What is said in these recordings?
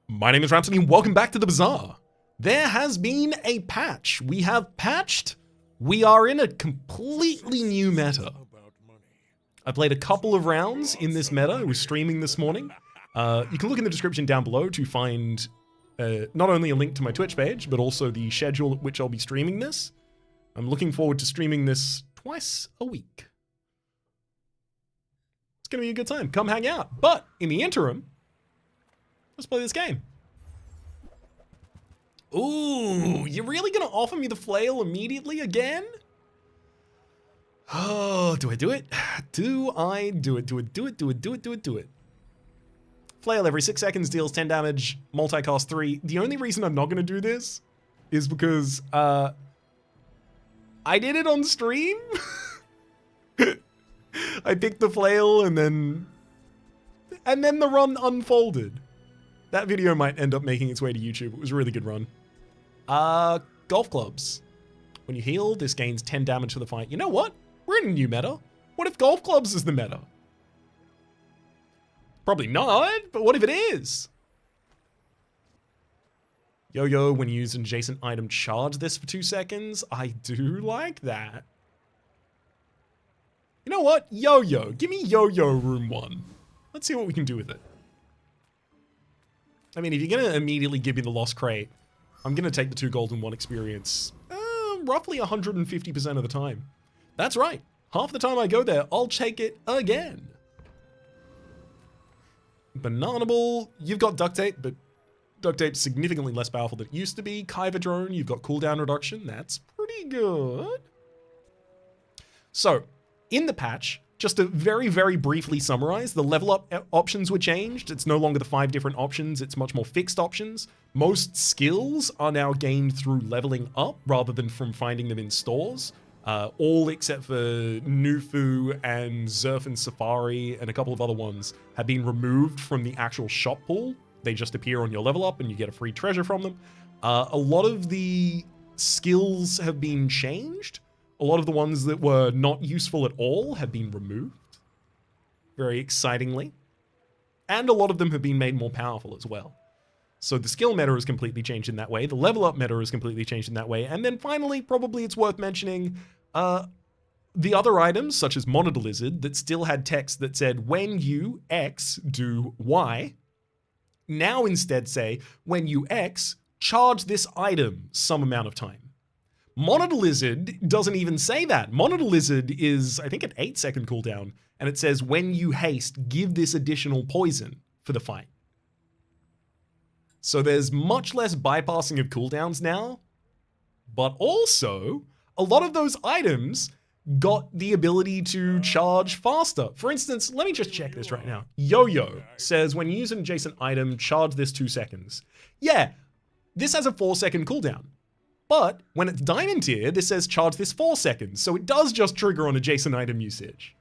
My name is Rhapsody and welcome back to the Bazaar. There has been a patch. We have patched. We are in a completely new meta. I played a couple of rounds in this meta. I was streaming this morning. You can look in the description down below to find not only a link to my Twitch page, but also the schedule at which I'll be streaming this. I'm looking forward to streaming this twice a week. It's going to be a good time. Come hang out. But in the interim, let's play this game. Ooh, you're really gonna offer me the flail immediately again? Oh, do I do it? Do I do it? Do it. Flail every 6 seconds deals 10 damage, multi-cast 3. The only reason I'm not gonna do this is because I did it on stream. I picked the flail and then the run unfolded. That video might end up making its way to YouTube. It was a really good run. Golf clubs. When you heal, this gains 10 damage for the fight. You know what? We're in a new meta. What if golf clubs is the meta? Probably not, but what if it is? Yo-yo, when you use an adjacent item, charge this for 2 seconds. I do like that. You know what? Yo-yo. Give me yo-yo room 1. Let's see what we can do with it. I mean, if you're going to immediately give me the Lost Crate, I'm going to take the 2 gold and 1 experience roughly 150% of the time. That's right. Half the time I go there, I'll take it again. Banana Ball, you've got duct tape, but duct tape's significantly less powerful than it used to be. Kyber Drone, you've got cooldown reduction. That's pretty good. So, in the patch, just to very, very briefly summarize, the level up options were changed. It's no longer the 5 different options. It's much more fixed options. Most skills are now gained through leveling up rather than from finding them in stores. All except for Nufu and Zerf and Safari and a couple of other ones have been removed from the actual shop pool. They just appear on your level up and you get a free treasure from them. A lot of the skills have been changed. A lot of the ones that were not useful at all have been removed, very excitingly. And a lot of them have been made more powerful as well. So the skill meta has completely changed in that way. The level up meta has completely changed in that way. And then finally, probably it's worth mentioning, the other items, such as Monitor Lizard, that still had text that said, when you X, do Y, now instead say, when you X, charge this item some amount of time. Monitor Lizard doesn't even say that. Monitor Lizard is, I think, an 8-second cooldown, and it says, when you haste, give this additional poison for the fight. So there's much less bypassing of cooldowns now, but also, a lot of those items got the ability to charge faster. For instance, let me just check this right now. Yo-Yo says, when you use an adjacent item, charge this 2 seconds. Yeah, this has a 4-second cooldown. But when it's diamond tier, this says charge this 4 seconds. So it does just trigger on adjacent item usage.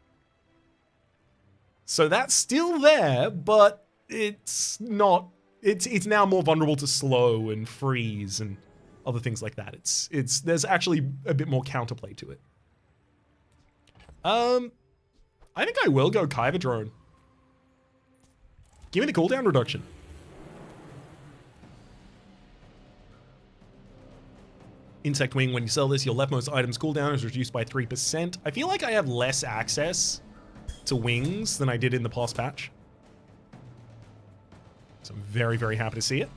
So that's still there, but it's not, it's now more vulnerable to slow and freeze and other things like that. There's actually a bit more counterplay to it. I think I will go Kyber Drone. Give me the cooldown reduction. Insect Wing, when you sell this, your leftmost item's cooldown is reduced by 3%. I feel like I have less access to wings than I did in the past patch. So I'm very, very happy to see it.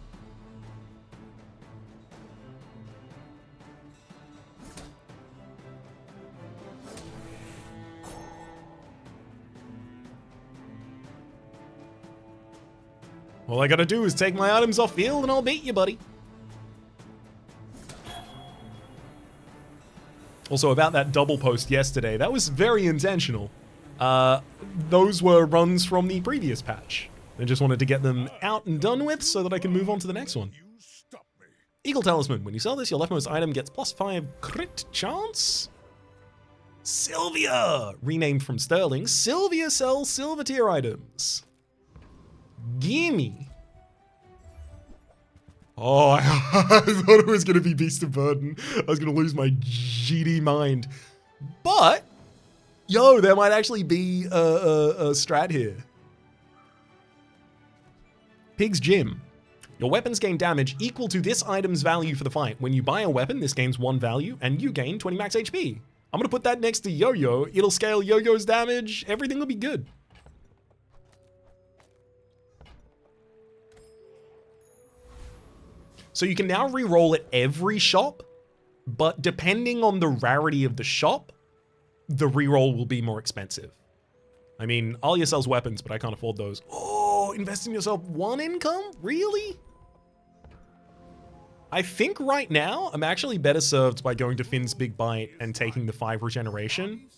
All I gotta do is take my items off field and I'll beat you, buddy. Also, about that double post yesterday, that was very intentional. Those were runs from the previous patch. I just wanted to get them out and done with so that I can move on to the next one. Eagle Talisman. When you sell this, your leftmost item gets +5 crit chance. Sylvia! Renamed from Sterling. Sylvia sells silver tier items. Gimme. Oh, I thought it was going to be Beast of Burden. I was going to lose my GD mind. But, yo, there might actually be a strat here. Pig's Gym. Your weapons gain damage equal to this item's value for the fight. When you buy a weapon, this gains 1 value, and you gain 20 max HP. I'm gonna put that next to Yo-Yo. It'll scale Yo-Yo's damage. Everything will be good. So you can now re-roll at every shop, but depending on the rarity of the shop, the re-roll will be more expensive. I mean, Alia sells weapons, but I can't afford those. Oh, invest in yourself 1 income? Really? I think right now, I'm actually better served by going to Finn's Big Bite and taking the 5 regeneration.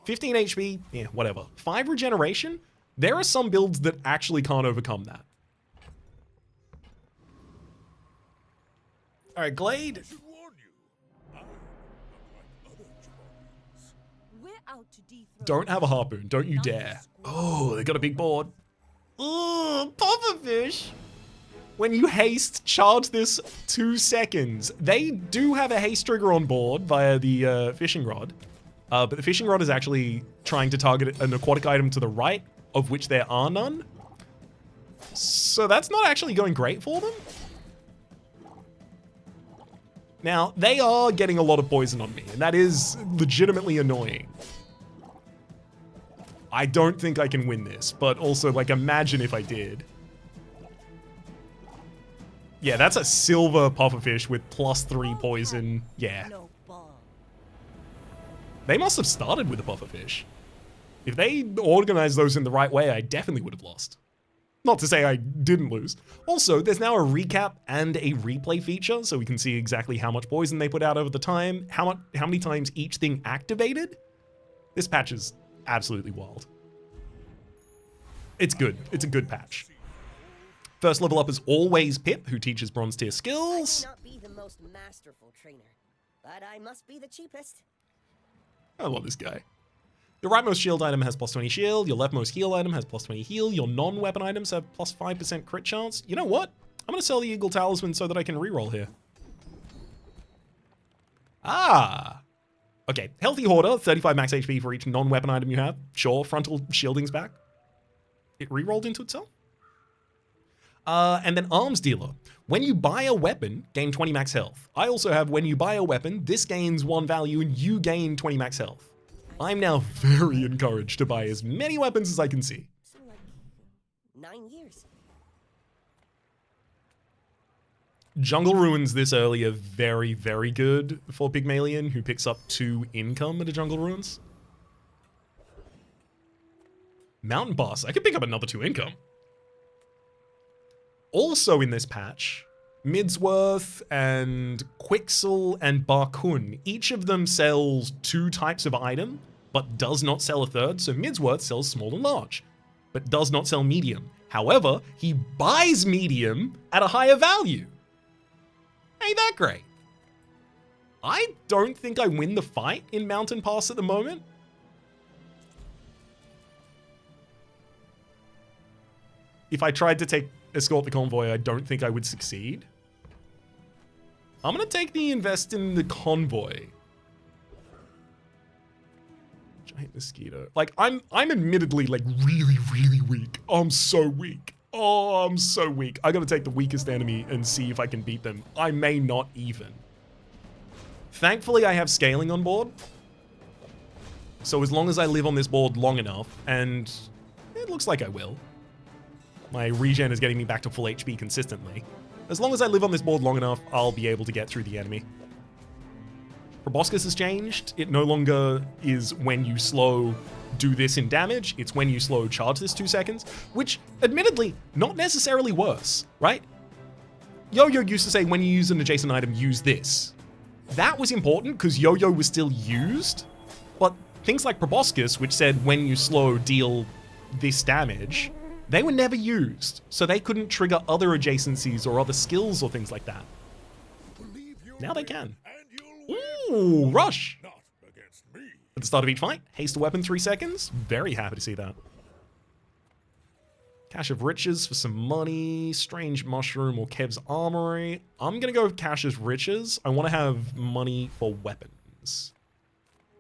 15 HP, yeah, whatever. 5 regeneration? There are some builds that actually can't overcome that. All right, Glade. Don't have a harpoon. Don't you dare. Oh, they got a big board. Ooh, pufferfish. When you haste, charge this 2 seconds. They do have a haste trigger on board via the fishing rod. But the fishing rod is actually trying to target an aquatic item to the right, of which there are none. So that's not actually going great for them. Now, they are getting a lot of poison on me, and that is legitimately annoying. I don't think I can win this, but also, like, imagine if I did. Yeah, that's a silver pufferfish with +3 poison. Yeah. They must have started with a pufferfish. If they organized those in the right way, I definitely would have lost. Not to say I didn't lose. Also, there's now a recap and a replay feature, so we can see exactly how much poison they put out over the time, how many times each thing activated. This patch is absolutely wild. It's good. It's a good patch. First level up is always Pip, who teaches bronze tier skills. I may not be the most masterful trainer, but I must be the cheapest. I love this guy. Your rightmost shield item has +20 shield, your leftmost heal item has +20 heal, your non-weapon items have +5% crit chance. You know what? I'm gonna sell the Eagle Talisman so that I can reroll here. Ah! Okay, Healthy Hoarder, 35 max HP for each non-weapon item you have. Sure, frontal shielding's back. It rerolled into itself? And then Arms Dealer. When you buy a weapon, gain 20 max health. I also have when you buy a weapon, this gains 1 value and you gain 20 max health. I'm now very encouraged to buy as many weapons as I can see. So like 9 years. Jungle Ruins this early are very, very good for Pygmalion, who picks up 2 income at a Jungle Ruins. Mountain Boss, I could pick up another 2 income. Also in this patch, Midsworth and Quixel and Barkun, each of them sells 2 types of item, but does not sell a third. So Midsworth sells small and large, but does not sell medium. However, he buys medium at a higher value. Ain't that great? I don't think I win the fight in Mountain Pass at the moment. If I tried to escort the convoy, I don't think I would succeed. I'm gonna take the invest in the convoy. Giant mosquito. Like, I'm admittedly, like, really, really weak. I'm so weak. Oh, I'm so weak. I gotta take the weakest enemy and see if I can beat them. I may not even. Thankfully, I have scaling on board. So as long as I live on this board long enough, and it looks like I will. My regen is getting me back to full HP consistently. As long as I live on this board long enough, I'll be able to get through the enemy. Proboscis has changed. It no longer is when you slow, do this in damage. It's when you slow, charge this 2 seconds, which admittedly, not necessarily worse, right? Yo-Yo used to say when you use an adjacent item, use this. That was important because Yo-Yo was still used, but things like Proboscis, which said when you slow, deal this damage, they were never used, so they couldn't trigger other adjacencies or other skills or things like that. Now they can. Ooh, rush! At the start of each fight, haste a weapon 3 seconds. Very happy to see that. Cache of Riches for some money. Strange Mushroom or Kev's Armory. I'm gonna go with Cache of Riches. I want to have money for weapons.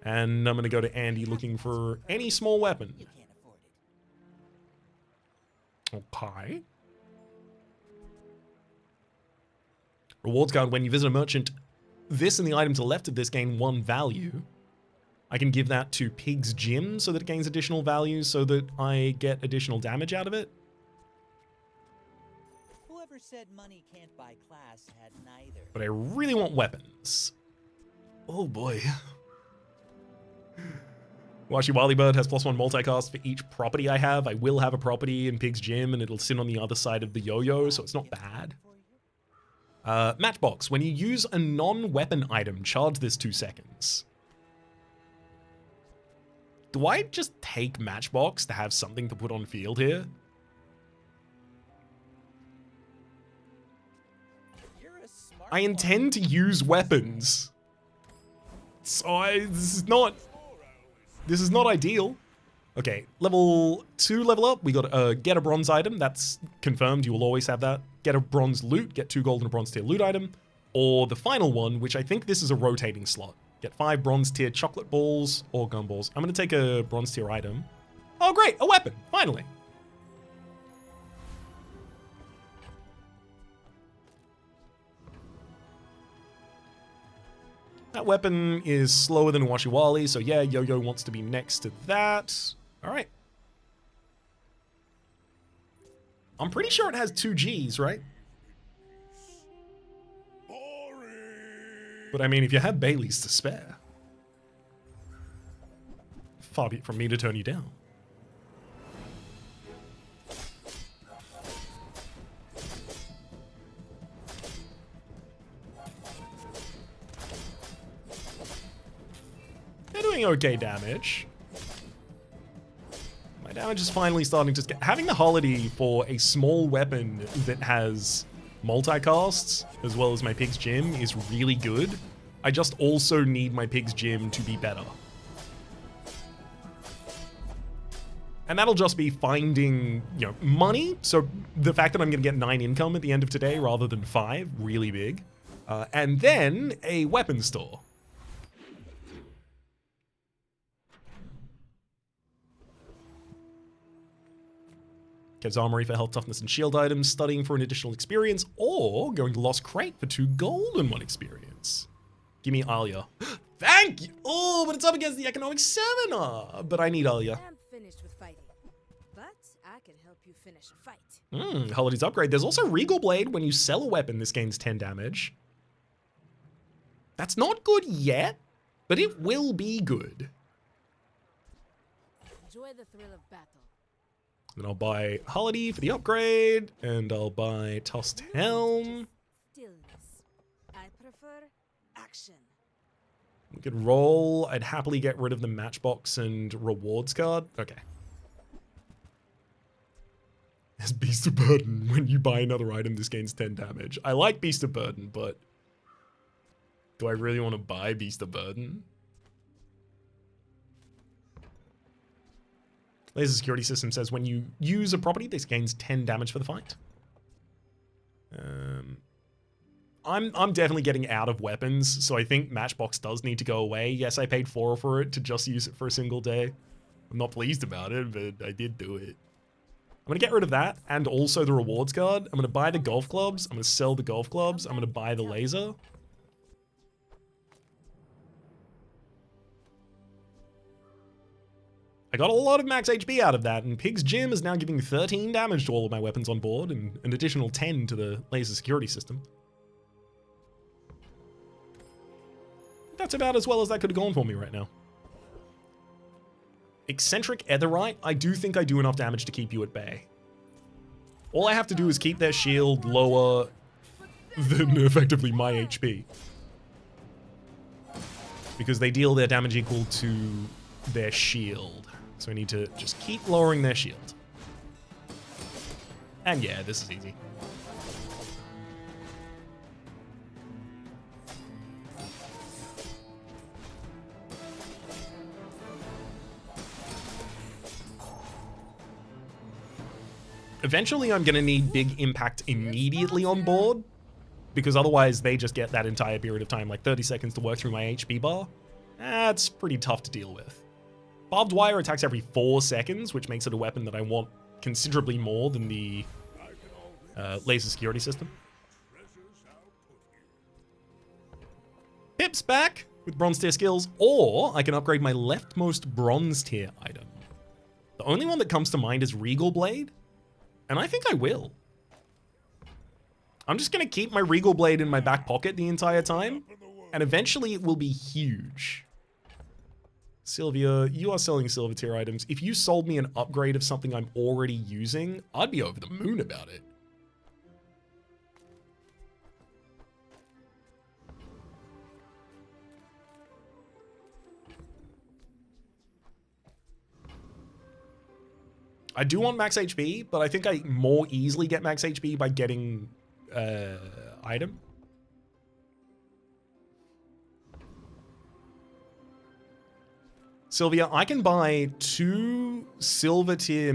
And I'm gonna go to Andy looking for any small weapon. Okay. Rewards card, when you visit a merchant, this and the item to the left of this gain 1 value. I can give that to Pig's Gym so that it gains additional value so that I get additional damage out of it. Whoever said money can't buy class had neither. But I really want weapons. Oh boy. Washi Wily Bird has +1 multicast for each property I have. I will have a property in Pig's Gym and it'll sit on the other side of the yo-yo, so it's not bad. Matchbox. When you use a non-weapon item, charge this 2 seconds. Do I just take Matchbox to have something to put on field here? I intend to use weapons. So this is not ideal. Okay, level 2 level up. We got get a bronze item. That's confirmed. You will always have that. Get a bronze loot. Get 2 gold and a bronze tier loot item. Or the final one, which I think this is a rotating slot. Get 5 bronze tier chocolate balls or gumballs. I'm going to take a bronze tier item. Oh, great. A weapon. Finally. That weapon is slower than Washi Wally, so yeah, Yo-Yo wants to be next to that. All right. I'm pretty sure it has 2 Gs, right? But I mean, if you have Baileys to spare, far be it from me to turn you down. They're doing okay damage. My damage is finally starting to get... Having the Holiday for a small weapon that has multicasts, as well as my Pig's Gym, is really good. I just also need my Pig's Gym to be better. And that'll just be finding, you know, money. So the fact that I'm going to get 9 income at the end of today rather than 5, really big. And then a weapon store. Kev's Armory for health, toughness, and shield items, studying for an additional experience, or going to Lost Crate for 2 gold and 1 experience. Give me Alia. Thank you! Oh, but it's up against the economic seminar. But I need Alia. I'm finished with fighting, but I can help you finish a fight. Holiday's upgrade. There's also Regal Blade. When you sell a weapon, this gains 10 damage. That's not good yet, but it will be good. Enjoy the thrill of battle. Then I'll buy Holiday for the upgrade, and I'll buy Tossed Helm. Stillness. I prefer action. We could roll. I'd happily get rid of the Matchbox and rewards card. Okay. As Beast of Burden, when you buy another item, this gains 10 damage. I like Beast of Burden, but do I really want to buy Beast of Burden? Laser security system says when you use a property, this gains 10 damage for the fight. I'm definitely getting out of weapons, so I think Matchbox does need to go away. Yes, I paid 4 for it to just use it for a single day. I'm not pleased about it, but I did do it. I'm going to get rid of that, and also the rewards card. I'm going to buy the golf clubs. I'm going to sell the golf clubs. I'm going to buy the laser. I got a lot of max HP out of that, and Pig's Gym is now giving 13 damage to all of my weapons on board, and an additional 10 to the laser security system. That's about as well as that could have gone for me right now. Eccentric Etherite, I do think I do enough damage to keep you at bay. All I have to do is keep their shield lower than effectively my HP. Because they deal their damage equal to their shield. So I need to just keep lowering their shield. And yeah, this is easy. Eventually, I'm going to need big impact immediately on board, because otherwise they just get that entire period of time, like 30 seconds to work through my HP bar. That's pretty tough to deal with. Barbed wire attacks every 4 seconds, which makes it a weapon that I want considerably more than the laser security system. vibes back with bronze tier skills, or I can upgrade my leftmost bronze tier item. The only one that comes to mind is Regal Blade, and I think I will. I'm just gonna keep my Regal Blade in my back pocket the entire time, and eventually it will be huge. Sylvia, you are selling silver tier items. If you sold me an upgrade of something I'm already using, I'd be over the moon about it. I do want max HP, but I think I more easily get max HP by getting item. Sylvia, I can buy two silver tier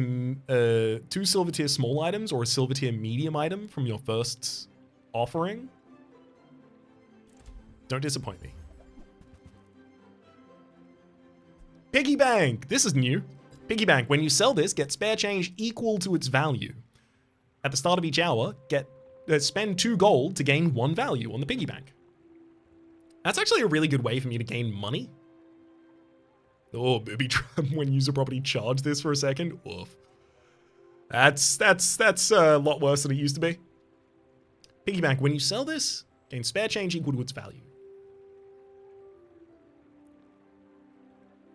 small items or a silver tier medium item from your first offering. Don't disappoint me. Piggy bank. This is new. Piggy bank. When you sell this, get spare change equal to its value. At the start of each hour, spend 2 gold to gain 1 value on the piggy bank. That's actually a really good way for me to gain money. Oh, booby trap. When user property charge this for a second. Woof. That's a lot worse than it used to be. Piggy bank. When you sell this, gain spare change equal to its value.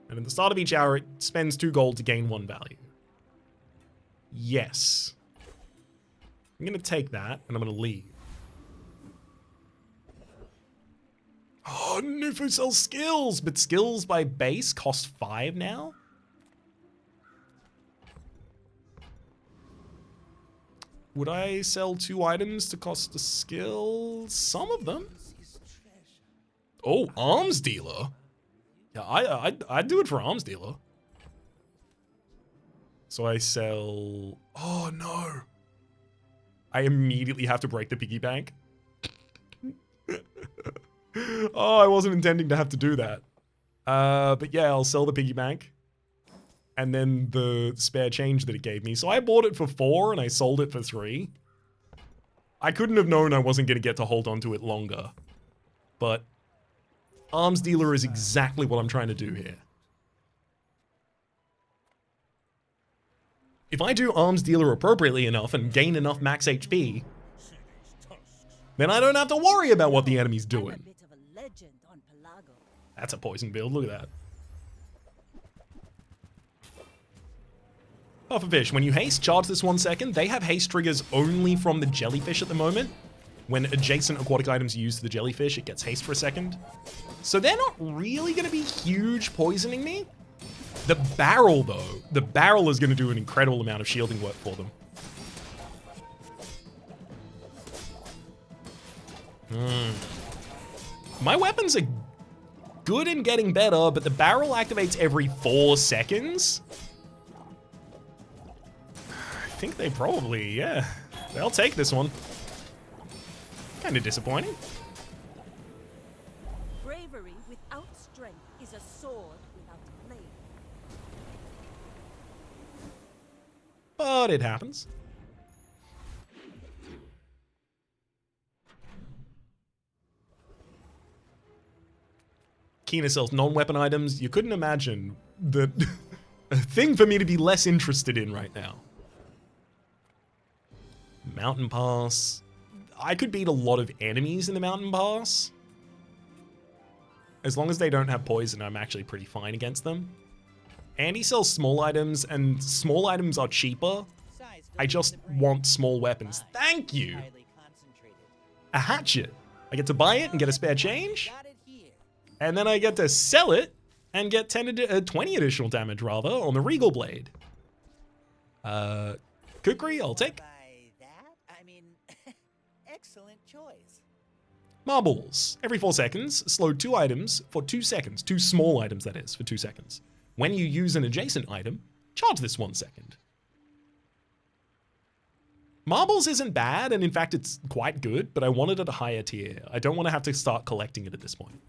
And at the start of each hour, it spends 2 gold to gain 1 value. Yes. I'm going to take that, and I'm going to leave. Oh, Nufu sells skills, but skills by base cost 5 now? Would I sell 2 items to cost a skill? Some of them. Oh, arms dealer? Yeah, I'd do it for arms dealer. So I sell... Oh, no. I immediately have to break the piggy bank. Oh, I wasn't intending to have to do that. But yeah, I'll sell the piggy bank. And then the spare change that it gave me. So I bought it for 4 and I sold it for 3. I couldn't have known I wasn't going to get to hold on to it longer. But arms dealer is exactly what I'm trying to do here. If I do arms dealer appropriately enough and gain enough max HP, then I don't have to worry about what the enemy's doing. That's a poison build, look at that. Pufferfish, when you haste, charge this 1 second. They have haste triggers only from the jellyfish at the moment. When adjacent aquatic items are used to the jellyfish, it gets haste for a second. So they're not really going to be huge poisoning me. The barrel, though, the barrel is going to do an incredible amount of shielding work for them. My weapons are good in getting better, but the barrel activates every 4 seconds. I think they probably, yeah. They'll take this one. Kind of disappointing. Bravery without strength is a sword without a blade. But it happens. Kina sells non-weapon items. You couldn't imagine the a thing for me to be less interested in right now. Mountain Pass. I could beat a lot of enemies in the Mountain Pass. As long as they don't have poison, I'm actually pretty fine against them. Andy sells small items, and small items are cheaper. I just want small weapons. Thank you! A hatchet. I get to buy it and get a spare change. And then I get to sell it and get 20 additional damage, rather, on the Regal Blade. Kukri, I'll take. Excellent choice. Marbles. Every 4 seconds, slow 2 items for 2 seconds. 2 small items, that is, for 2 seconds. When you use an adjacent item, charge this 1 second. Marbles isn't bad, and in fact it's quite good, but I want it at a higher tier. I don't want to have to start collecting it at this point.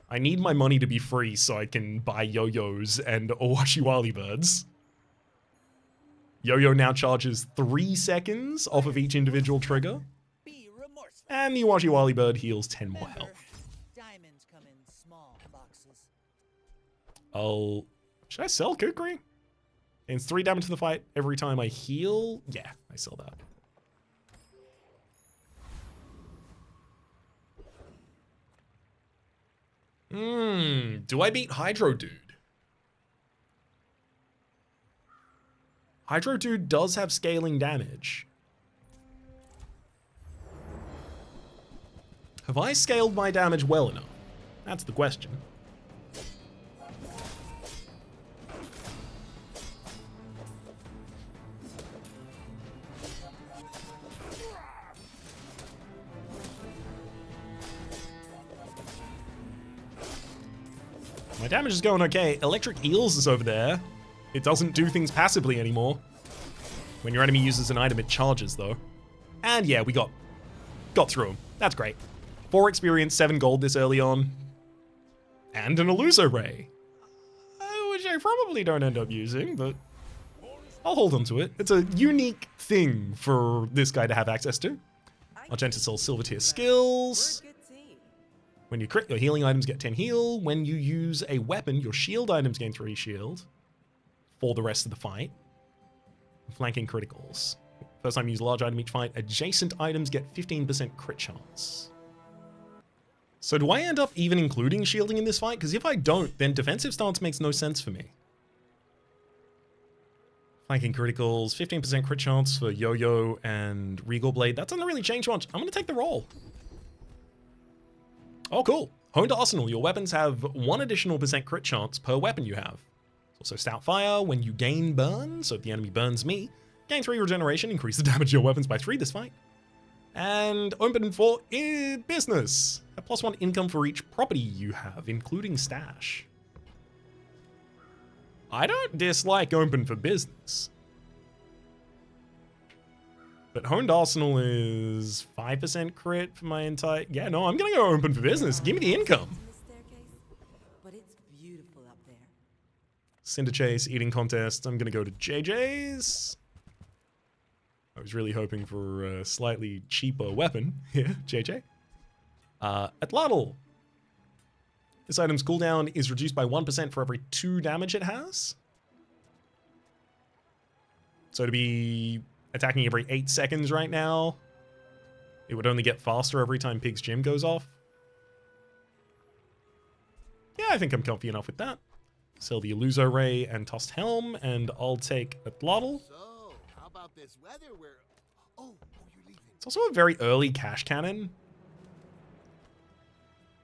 I need my money to be free so I can buy yo-yos and Owashi birds. Yo-yo now charges 3 seconds off of each individual trigger. And the Owashi bird heals 10 more health. Diamonds come Should I sell Kukri? Gains 3 damage to the fight every time I heal. Yeah, I sell that. Do I beat Hydro Dude? Hydro Dude does have scaling damage. Have I scaled my damage well enough? That's the question. My damage is going okay. Electric Eels is over there. It doesn't do things passively anymore. When your enemy uses an item, it charges, though. And yeah, we got through him. That's great. 4 experience, 7 gold this early on. And an Illuso Ray. Which I probably don't end up using, but I'll hold on to it. It's a unique thing for this guy to have access to. Argenta sells silver tier skills. When you crit, your healing items get 10 heal. When you use a weapon, your shield items gain 3 shield for the rest of the fight. Flanking criticals. First time you use a large item each fight, adjacent items get 15% crit chance. So do I end up even including shielding in this fight? Because if I don't, then defensive stance makes no sense for me. Flanking criticals, 15% crit chance for Yo-Yo and Regal Blade. That doesn't really change much. I'm going to take the roll. Oh, cool. Honed Arsenal. Your weapons have 1 additional % crit chance per weapon you have. Also Stout Fire. When you gain burn, so if the enemy burns me, gain 3 regeneration, increase the damage of your weapons by 3 this fight. And open for business. A +1 income for each property you have, including stash. I don't dislike open for business. But Honed Arsenal is 5% crit for my entire... Yeah, no, I'm going to go open for business. Give me the income. But it's beautiful up there. Cinder Chase, Eating Contest. I'm going to go to JJ's. I was really hoping for a slightly cheaper weapon here, JJ. Autobattler. This item's cooldown is reduced by 1% for every 2 damage it has. So to be attacking every 8 seconds right now, it would only get faster every time Pig's Gym goes off. Yeah, I think I'm comfy enough with that. Sell the Illuso Ray and Tossed Helm, and I'll take Autobattler. So, how about this weather where... Oh, you're leaving. It's also a very early cash cannon,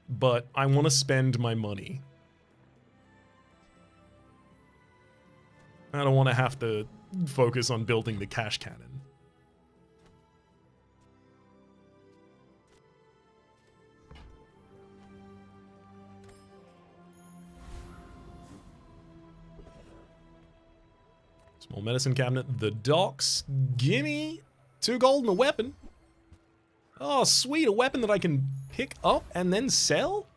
but I want to spend my money. I don't want to have to focus on building the cash cannon. Small medicine cabinet. The docks. Gimme 2 gold and a weapon. Oh, sweet. A weapon that I can pick up and then sell?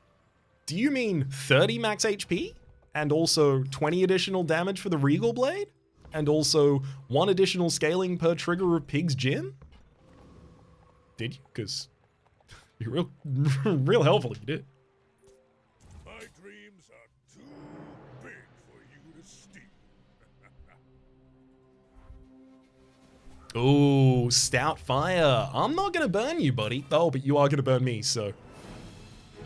Do you mean 30 max HP? And also 20 additional damage for the Regal Blade? And also 1 additional scaling per trigger of Pig's Gym? Did you? Because you're real helpful if you did. My dreams are too big for you to steal. Oh, Stout Fire. I'm not going to burn you, buddy. Oh, but you are going to burn me, so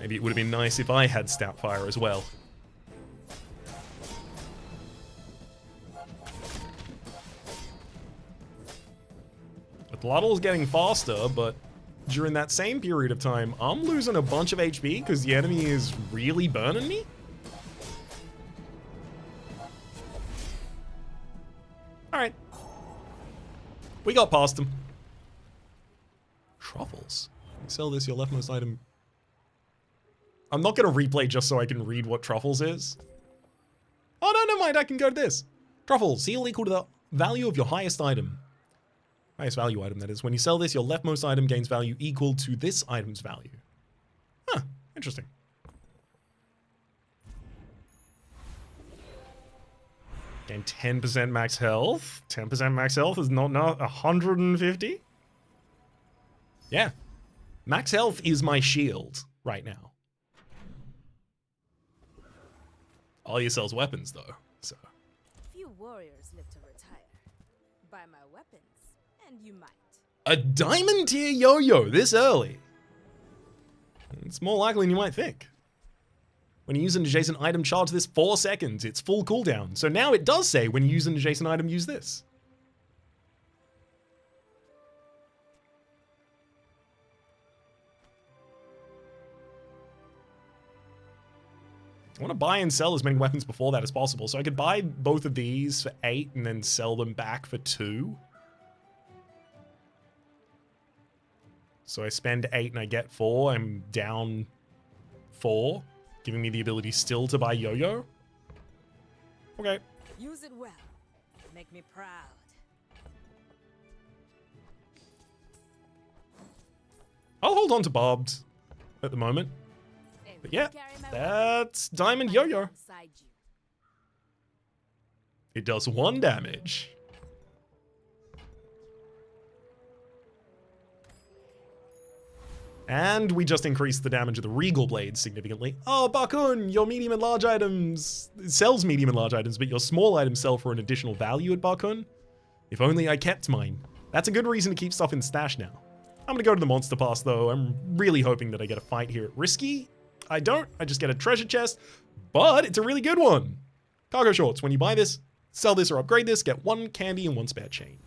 maybe it would have been nice if I had Stout Fire as well. Autobattler's getting faster, but during that same period of time, I'm losing a bunch of HP because the enemy is really burning me. Alright. We got past him. Truffles. Sell this, your leftmost item. I'm not going to replay just so I can read what Truffles is. Oh, no, never mind. I can go to this. Truffles. Heal equal to the value of your highest item. Highest value item, that is. When you sell this, your leftmost item gains value equal to this item's value. Huh. Interesting. Gain 10% max health. 10% max health is not 150. Yeah. Max health is my shield right now. All he sells weapons, though, so. Few warriors live to retire. Buy my weapons, and you might. A diamond tier yo-yo this early. It's more likely than you might think. When you use an adjacent item, charge this 4 seconds. It's full cooldown. So now it does say when you use an adjacent item, use this. I want to buy and sell as many weapons before that as possible. So I could buy both of these for 8 and then sell them back for 2. So I spend 8 and I get 4. I'm down 4, giving me the ability still to buy yo-yo. Okay. Use it well. Make me proud. I'll hold on to Barbed at the moment. But yeah, that's Diamond Yo-Yo. It does 1 damage. And we just increased the damage of the Regal Blade significantly. Oh, Bakun, your medium and large items sells medium and large items, but your small items sell for an additional value at Bakun. If only I kept mine. That's a good reason to keep stuff in stash now. I'm gonna go to the Monster Pass though. I'm really hoping that I get a fight here at Risky. I don't, I just get a treasure chest, but it's a really good one. Cargo shorts, when you buy this, sell this or upgrade this, get 1 candy and 1 spare change.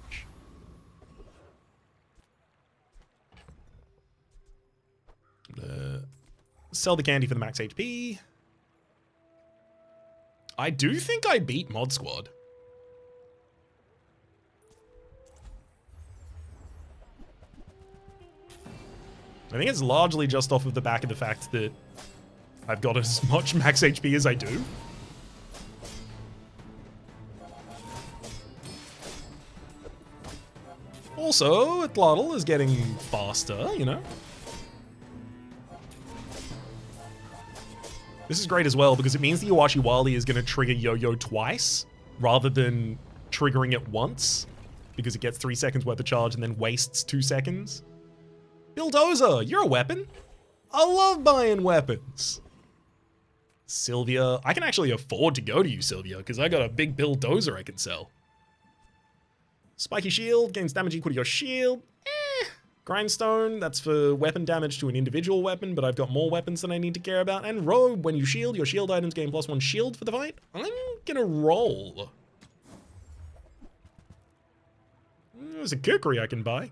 Sell the candy for the max HP. I do think I beat Mod Squad. I think it's largely just off of the back of the fact that I've got as much max HP as I do. Also, Atlatl is getting faster, you know? This is great as well because it means the Iwashi Wali is going to trigger Yo-Yo twice rather than triggering it once because it gets 3 seconds worth of charge and then wastes 2 seconds. Bulldozer, you're a weapon. I love buying weapons. Sylvia, I can actually afford to go to you, Sylvia, because I got a big Bulldozer I can sell. Spiky Shield, gains damage equal to your shield. Grindstone, that's for weapon damage to an individual weapon, but I've got more weapons than I need to care about. And Robe, when you shield, your shield items gain +1 shield for the fight. I'm gonna roll. There's a Kukri I can buy.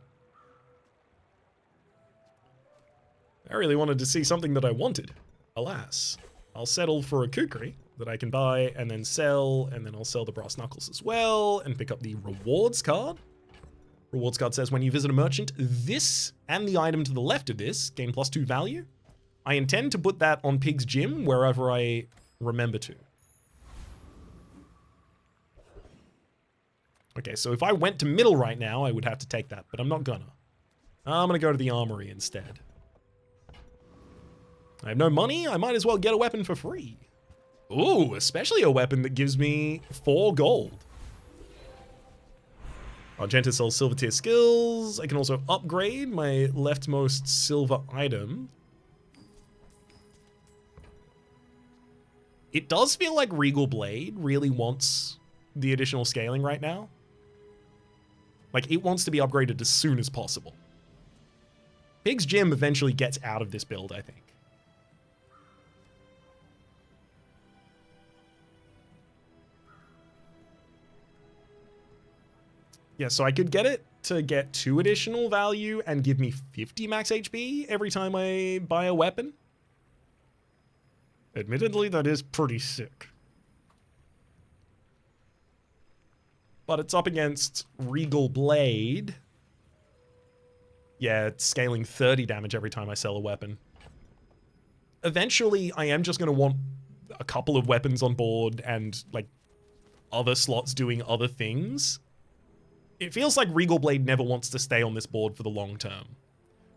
I really wanted to see something that I wanted. Alas, I'll settle for a Kukri that I can buy and then sell, and then I'll sell the Brass Knuckles as well and pick up the Rewards card. Rewards card says when you visit a merchant, this and the item to the left of this gain +2 value. I intend to put that on Pig's Gym wherever I remember to. Okay, so if I went to middle right now, I would have to take that, but I'm not gonna. I'm gonna go to the armory instead. I have no money, I might as well get a weapon for free. Ooh, especially a weapon that gives me 4 gold. Argenta sells silver tier skills. I can also upgrade my leftmost silver item. It does feel like Regal Blade really wants the additional scaling right now. Like, it wants to be upgraded as soon as possible. Pig's Gym eventually gets out of this build, I think. Yeah, so I could get it to get 2 additional value and give me 50 max HP every time I buy a weapon. Admittedly, that is pretty sick. But it's up against Regal Blade. Yeah, it's scaling 30 damage every time I sell a weapon. Eventually, I am just going to want a couple of weapons on board and, like, other slots doing other things. It feels like Regal Blade never wants to stay on this board for the long term.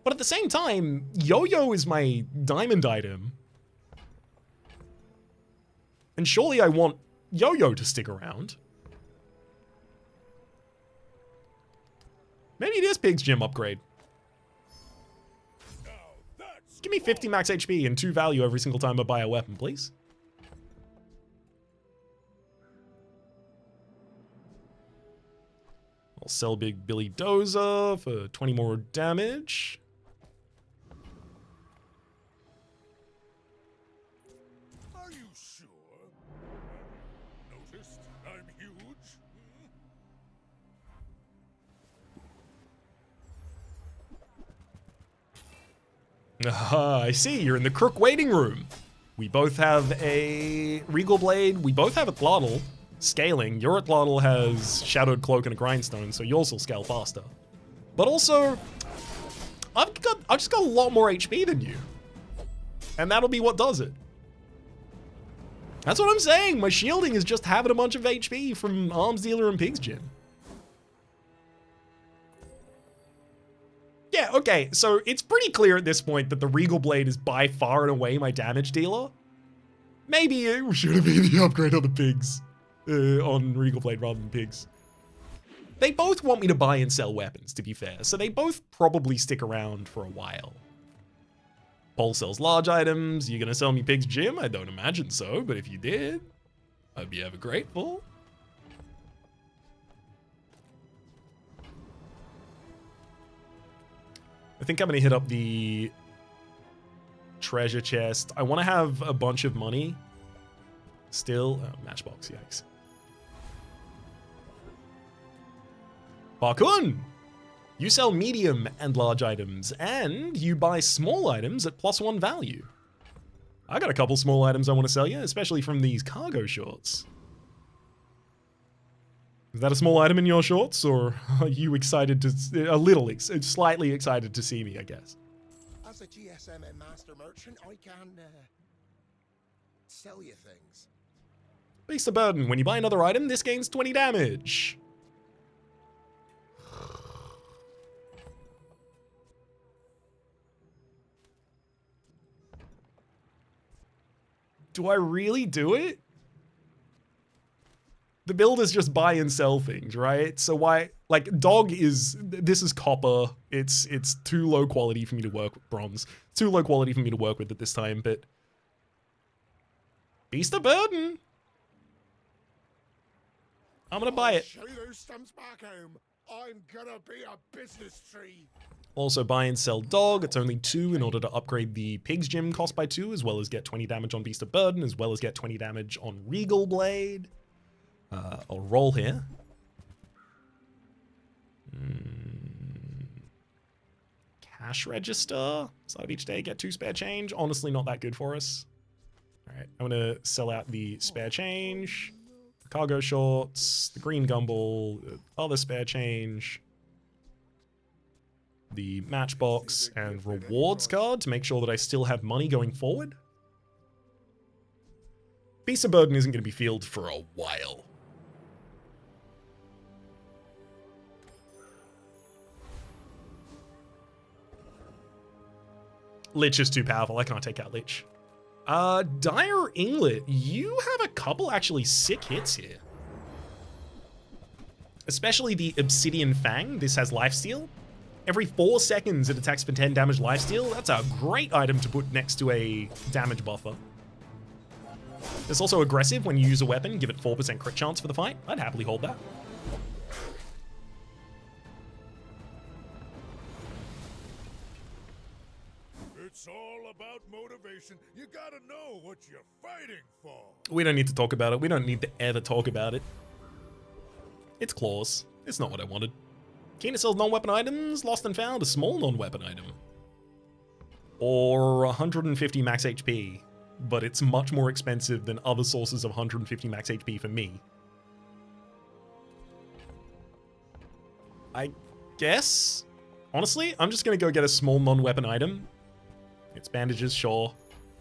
But at the same time, Yo-Yo is my diamond item. And surely I want Yo-Yo to stick around. Maybe it is Pig's Gym upgrade. Give me 50 max HP and 2 value every single time I buy a weapon, please. I'll sell Big Billy Dozer for 20 more damage. Are you sure? Noticed I'm huge? Ah, I see. You're in the crook waiting room. We both have a Regal Blade. We both have a Thlottle. Scaling. Your Thlottle has Shadowed Cloak and a Grindstone, so yours will scale faster. But also, I've just got a lot more HP than you. And that'll be what does it. That's what I'm saying. My shielding is just having a bunch of HP from Arms Dealer and Pig's Gym. Yeah, okay, so it's pretty clear at this point that the Regal Blade is by far and away my damage dealer. Maybe it should have been the upgrade on the pigs. On Regal Blade rather than pigs. They both want me to buy and sell weapons, to be fair, so they both probably stick around for a while. Paul sells large items. You gonna sell me Pig's Gym? I don't imagine so, but if you did, I'd be ever grateful. I think I'm gonna hit up the treasure chest. I want to have a bunch of money. Still, matchbox, yikes. Barkun! You sell medium and large items, and you buy small items at +1 value. I got a couple small items I want to sell you, especially from these cargo shorts. Is that a small item in your shorts, or are you excited to, slightly excited to see me, I guess? As a GSM and master merchant, I can sell you things. Beast of Burden. When you buy another item, this gains 20 damage. Do I really do it? The build is just buy and sell things, right? So why, like, this is copper. It's too low quality for me to work with. Bronze. Too low quality for me to work with at this time, but Beast of Burden. I'm gonna buy it. Show those stumps back home. I'm gonna be a business tree. Also buy and sell dog. It's only 2 in order to upgrade the Pig's Gym cost by 2, as well as get 20 damage on Beast of Burden, as well as get 20 damage on Regal Blade. I'll roll here. Cash register. Start of each day, get 2 spare change. Honestly, not that good for us. All right, I'm gonna sell out the spare change, cargo shorts, the green gumball, other spare change, the matchbox, and rewards card to make sure that I still have money going forward. Beast of Burden isn't going to be fielded for a while. Lich is too powerful. I can't take out Lich. Dire Inglet. You have a couple actually sick hits here. Especially the Obsidian Fang. This has lifesteal. Every 4 seconds it attacks for 10 damage lifesteal. That's a great item to put next to a damage buffer. It's also aggressive. When you use a weapon, give it 4% crit chance for the fight. I'd happily hold that. It's all about motivation. You gotta know what you're fighting for. We don't need to talk about it. We don't need to ever talk about it. It's claws. It's not what I wanted. Keen to sell non-weapon items. Lost and found a small non-weapon item. Or 150 max HP. But it's much more expensive than other sources of 150 max HP for me. I guess? Honestly, I'm just going to go get a small non-weapon item. It's bandages, sure.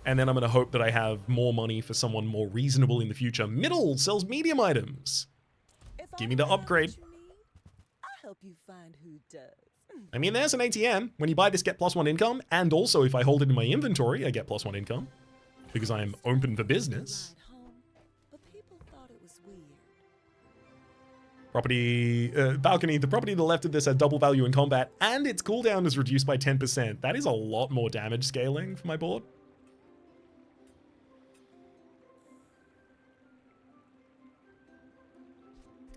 And then I'm going to hope that I have more money for someone more reasonable in the future. Middle sells medium items. Give me the upgrade. I'll help you find who does. I mean, there's an ATM. When you buy this, get +1 income. And also, if I hold it in my inventory, I get +1 income. Because I am open for business. Property, balcony. The property to the left of this has double value in combat, and its cooldown is reduced by 10%. That is a lot more damage scaling for my board.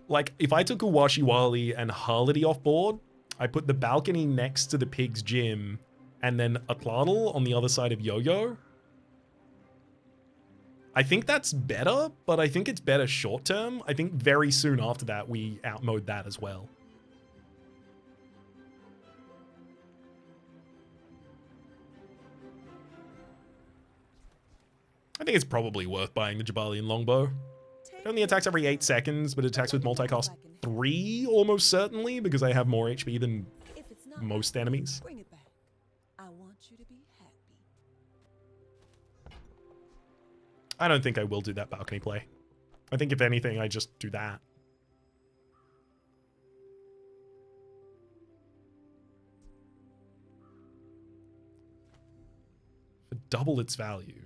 like, if I took Uwashiwali and Harlody off board, I put the balcony next to the pig's gym and then Atlatl on the other side of Yo-Yo. I think that's better, but I think it's better short term. I think very soon after that, we outmode that as well. I think it's probably worth buying the Jabalian Longbow. It only attacks every 8 seconds, but it attacks with multicast 3 almost certainly because I have more HP than If it's not most enemies. bring it back. I want you to be happy. I don't think I will do that balcony play. I think if anything, I just do that. For double its value.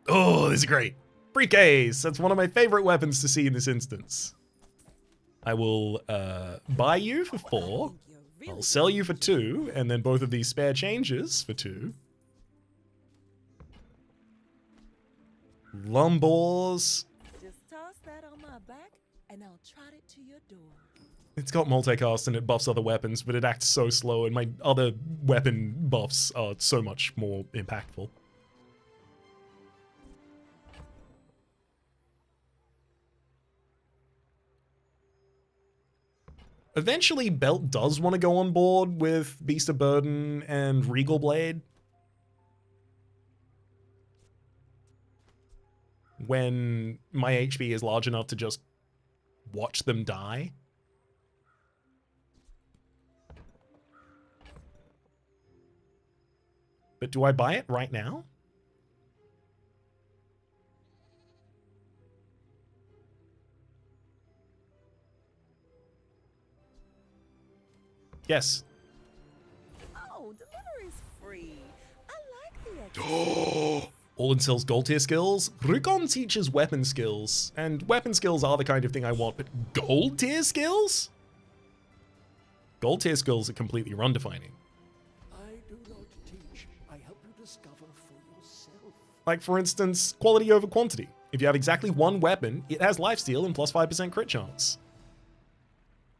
Oh, this is great. Briefcase. That's one of my favorite weapons to see in this instance. I will buy you for 4. I'll sell you for 2, and then both of these spare changes for 2. Lumbors. Just toss that on my back and I'll trot it to your door. It's got multicast and it buffs other weapons, but it acts so slow, and my other weapon buffs are so much more impactful. Eventually, Belt does want to go on board with Beast of Burden and Regal Blade. When my HP is large enough to just watch them die. But do I buy it right now? Yes. Oh, delivery's free. I like the extra. All sells gold tier skills. Rukon teaches weapon skills, and weapon skills are the kind of thing I want, but gold tier skills? Gold tier skills are completely run defining. I do not teach. I help you discover for yourself. Like, for instance, quality over quantity. If you have exactly one weapon, it has lifesteal and plus 5% crit chance.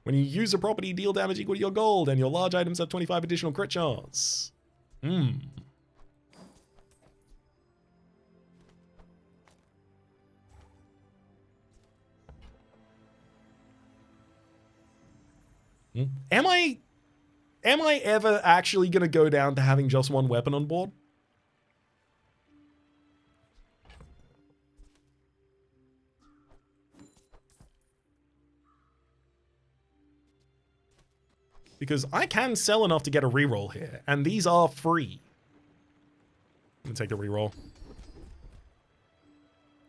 When you use a property, deal damage equal to your gold, and your large items have 25 additional crit chance. Am I ever actually going to go down to having just one weapon on board? Because I can sell enough to get a reroll here, and these are free. I'm gonna take the reroll.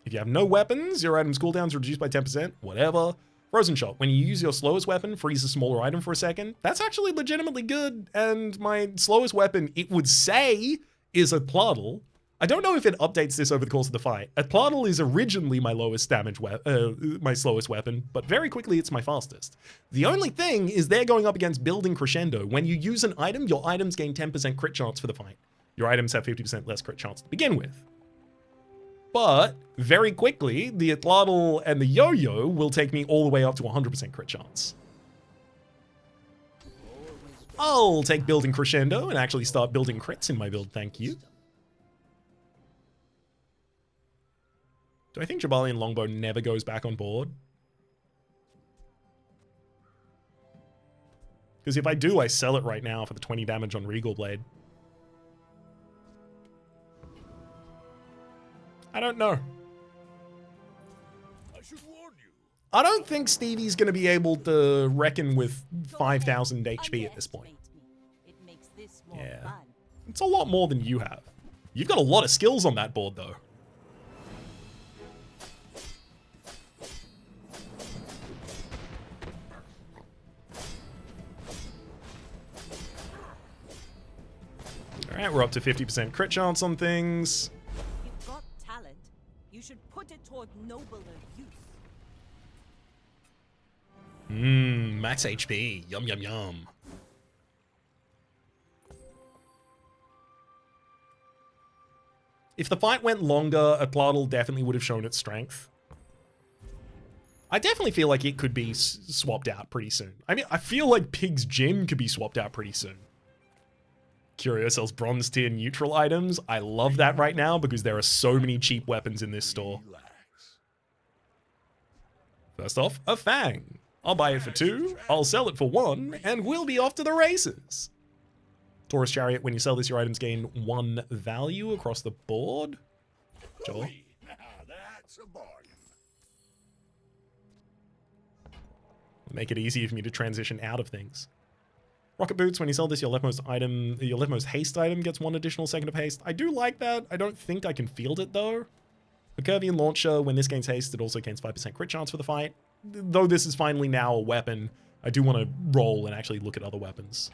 If you have no weapons, your item's cooldowns are reduced by 10%, whatever. Frozen Shot. When you use your slowest weapon, freeze a smaller item for a second. That's actually legitimately good, and my slowest weapon, it would say, is Atlatl. I don't know if it updates this over the course of the fight. Atlatl is originally my lowest damage my slowest weapon, but very quickly it's my fastest. The only thing is they're going up against Building Crescendo. When you use an item, your items gain 10% crit chance for the fight. Your items have 50% less crit chance to begin with. But very quickly, the Atlatl and the Yo-Yo will take me all the way up to 100% crit chance. I'll take Building Crescendo and actually start building crits in my build, thank you. Do I think Jabalian Longbow never goes back on board? Because if I do, I sell it right now for the 20 damage on Regal Blade. I don't know. I should warn you. I don't think Stevie's going to be able to reckon with 5,000 HP at this point. It makes this more Yeah. fun. It's a lot more than you have. You've got a lot of skills on that board, though. Alright, we're up to 50% crit chance on things. You've got talent. You should put it toward nobler use. Max HP. Yum, yum, yum. If the fight went longer, Atlatl definitely would have shown its strength. I definitely feel like it could be swapped out pretty soon. I mean, I feel like Pig's Gym could be swapped out pretty soon. Curio sells bronze tier neutral items. I love that right now because there are so many cheap weapons in this store. First off, a Fang. I'll buy it for 2, I'll sell it for 1, and we'll be off to the races. Taurus Chariot, when you sell this, your items gain 1 value across the board. Sure. That's a bargain. Make it easier for me to transition out of things. Rocket Boots, when you sell this, your leftmost haste item gets 1 additional second of haste. I do like that. I don't think I can field it though. The Curvian Launcher, when this gains haste, it also gains 5% crit chance for the fight. Though this is finally now a weapon, I do want to roll and actually look at other weapons.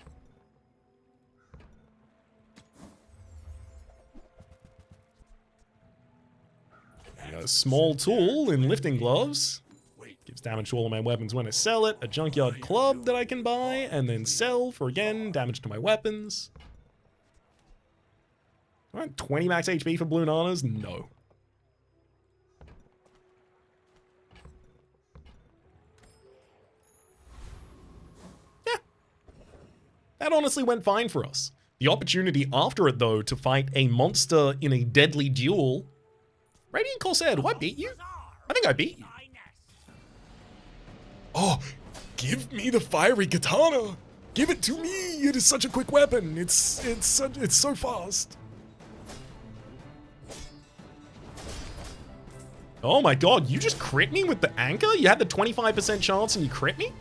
A small tool in lifting gloves. Gives damage to all of my weapons when I sell it. A junkyard club that I can buy and then sell for, again, damage to my weapons. Alright, 20 max HP for Blue Nanas? No. Yeah. That honestly went fine for us. The opportunity after it, though, to fight a monster in a deadly duel. Radiant Corsair, do I beat you? I think I beat you. Oh, give me the fiery katana. Give it to me. It is such a quick weapon. It's so fast. Oh my god, you just crit me with the anchor? You had the 25% chance and you crit me?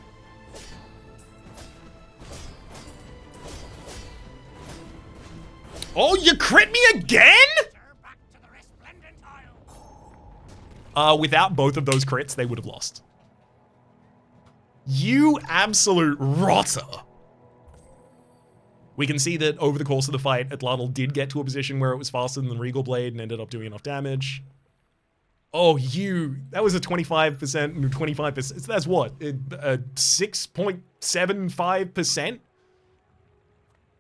Oh, you crit me again? Without both of those crits, they would have lost. You absolute rotter. We can see that over the course of the fight, Atlatl did get to a position where it was faster than the Regal Blade and ended up doing enough damage. Oh, that was a 25% and 25%. So that's what? 6.75%?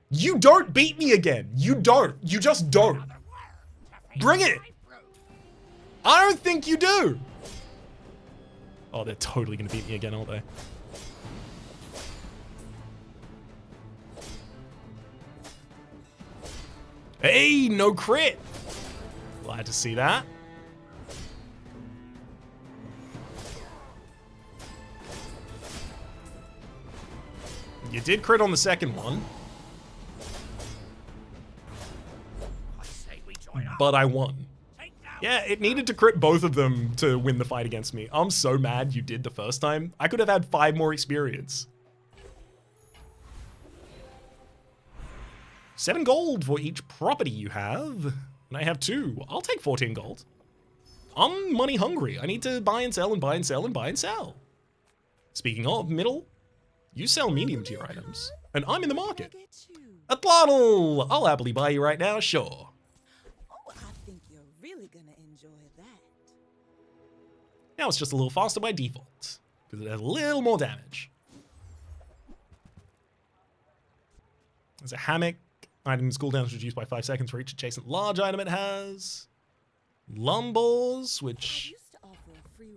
You don't beat me again. You don't. You just don't. Bring it. I don't think you do. Oh, they're totally going to beat me again, aren't they? Hey, no crit. Glad to see that. You did crit on the second one. But I won. Yeah, it needed to crit both of them to win the fight against me. I'm so mad you did the first time. I could have had 5 more experience. 7 gold for each property you have. And I have 2. I'll take 14 gold. I'm money hungry. I need to buy and sell and buy and sell and buy and sell. Speaking of middle, you sell medium tier items. And I'm in the market. Atlatl! I'll happily buy you right now, sure. Oh, I think you're really gonna enjoy that. Now it's just a little faster by default, because it has a little more damage. There's a hammock. Item's cooldown is reduced by 5 seconds for each adjacent large item it has. Lumbors, which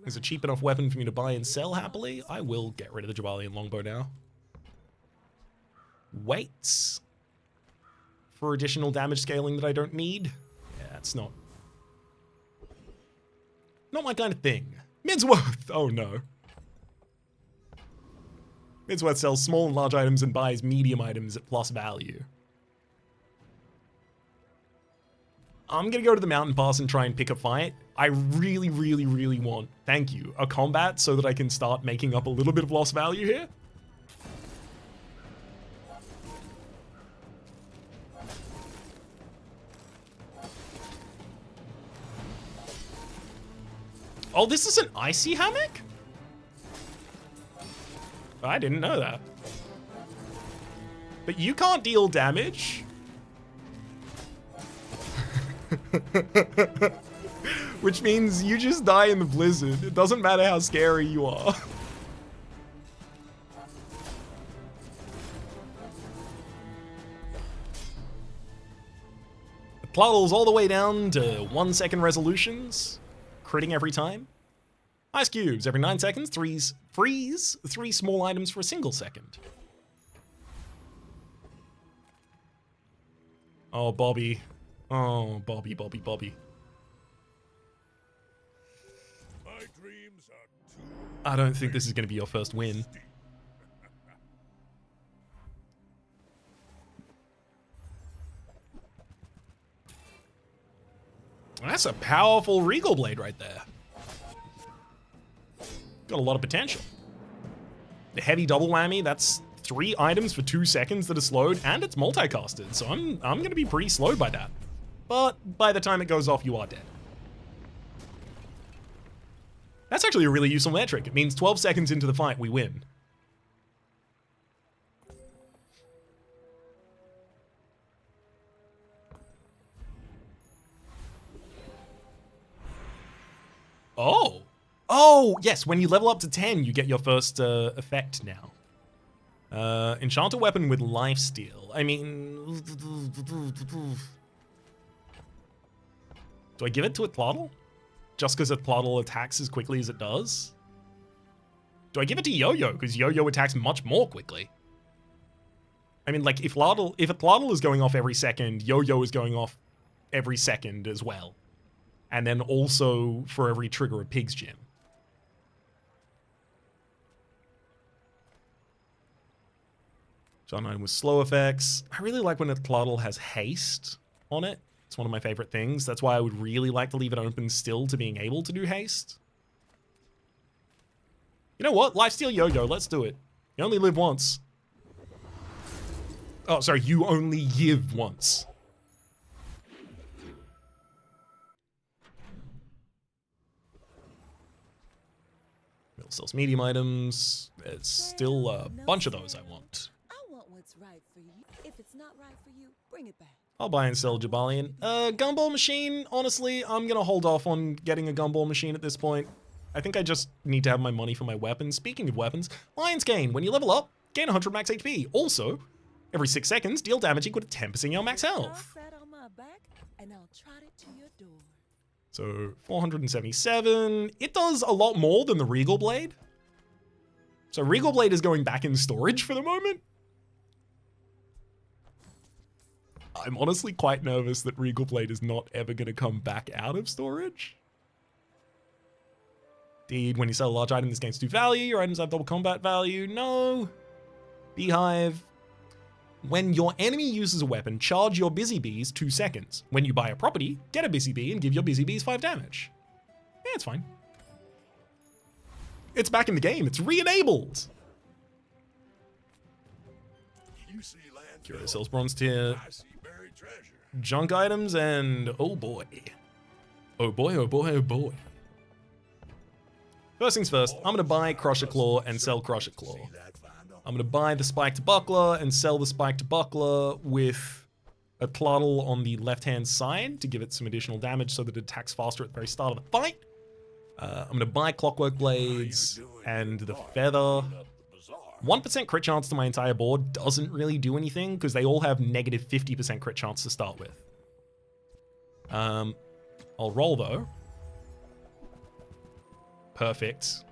is a cheap enough weapon for me to buy and sell happily. I will get rid of the Jabalian longbow now. Weights for additional damage scaling that I don't need. Yeah, it's not my kind of thing. Midsworth! Oh no. Midsworth sells small and large items and buys medium items at plus value. I'm gonna go to the mountain pass and try and pick a fight. I really, really, really want, thank you, a combat so that I can start making up a little bit of lost value here. Oh, this is an icy hammock? I didn't know that. But you can't deal damage. Which means you just die in the blizzard. It doesn't matter how scary you are. Claddles all the way down to 1 second resolutions, critting every time. Ice cubes every 9 seconds, freeze 3 small items for a single second. Oh, Bobby. Oh, Bobby. My dreams are too I don't think this is going to be your first win. That's a powerful Regal Blade right there. Got a lot of potential. The heavy double whammy, that's 3 items for 2 seconds that are slowed, and it's multicasted, so I'm going to be pretty slowed by that. But by the time it goes off, you are dead. That's actually a really useful metric. It means 12 seconds into the fight, we win. Oh. Oh, yes, when you level up to 10, you get your first effect now. Enchant a weapon with lifesteal. I mean... Do I give it to Autobattler? Just because Autobattler attacks as quickly as it does? Do I give it to Yo-Yo? Because Yo-Yo attacks much more quickly. I mean, like, if Autobattler is going off every second, Yo-Yo is going off every second as well. And then also for every trigger of Pig's Gym. John 9 with slow effects. I really like when Autobattler has haste on it. It's one of my favorite things. That's why I would really like to leave it open still to being able to do haste. You know what? Lifesteal Yo-Yo, let's do it. You only live once. Oh, sorry, you only give once. Middle sells medium items. There's still a bunch of those I want. I want what's right for you. If it's not right for you, bring it back. I'll buy and sell Jabalion. Gumball machine, honestly, I'm gonna hold off on getting a gumball machine at this point. I think I just need to have my money for my weapons. Speaking of weapons, Lion's Gain. When you level up, gain 100 max HP. Also, every 6 seconds, deal damage equal to 10% your max health. On my back, and I'll trot it to your door. So 477. It does a lot more than the Regal Blade. So Regal Blade is going back in storage for the moment. I'm honestly quite nervous that Regal Blade is not ever going to come back out of storage. Indeed, when you sell a large item, this gains 2 value. Your items have double combat value. No. Beehive. When your enemy uses a weapon, charge your busy bees 2 seconds. When you buy a property, get a busy bee and give your busy bees 5 damage. Yeah, it's fine. It's back in the game. It's re-enabled. You see land. Curio sells bronze tier. I see buried treasure. Junk items and oh boy. Oh boy, oh boy, oh boy. First things first, I'm gonna buy Crusher Claw and sell Crusher Claw. I'm gonna buy the Spiked Buckler and sell the Spiked Buckler with a Autobattler on the left-hand side to give it some additional damage so that it attacks faster at the very start of the fight. I'm gonna buy Clockwork Blades and the Feather. 1% crit chance to my entire board doesn't really do anything because they all have negative 50% crit chance to start with. I'll roll though. Perfect.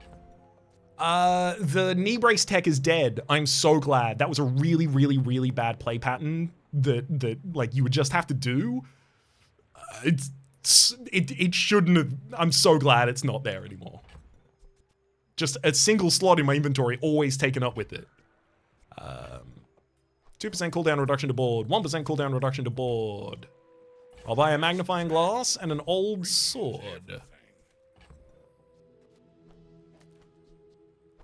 The knee brace tech is dead. I'm so glad. That was a really, really, really bad play pattern that like you would just have to do. It shouldn't have. I'm so glad it's not there anymore. Just a single slot in my inventory, always taken up with it. 2% cooldown reduction to board, 1% cooldown reduction to board. I'll buy a magnifying glass and an old sword.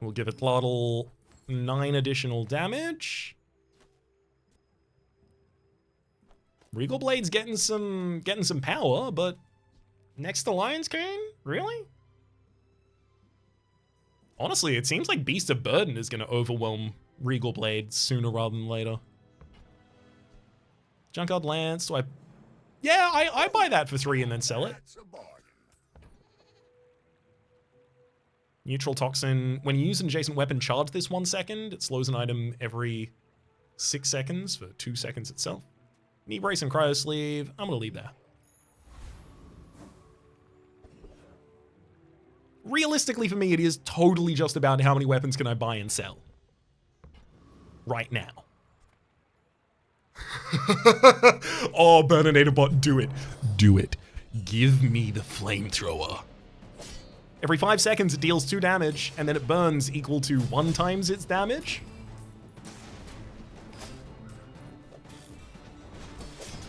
We'll give it Autobattler 9 additional damage. Regal Blade's getting some power, but next to Lion's Gain? Really? Honestly, it seems like Beast of Burden is going to overwhelm Regal Blade sooner rather than later. Junkyard Lance, do I... Yeah, I buy that for 3 and then sell it. That's a bargain. Neutral Toxin. When you use an adjacent weapon, charge this 1 second. It slows an item every 6 seconds for 2 seconds itself. Knee brace and cryo sleeve. I'm gonna leave there. Realistically for me, it is totally just about how many weapons can I buy and sell. Right now. Oh, Burninator bot, do it. Do it. Give me the flamethrower. Every 5 seconds it deals 2 damage, and then it burns equal to 1 times its damage.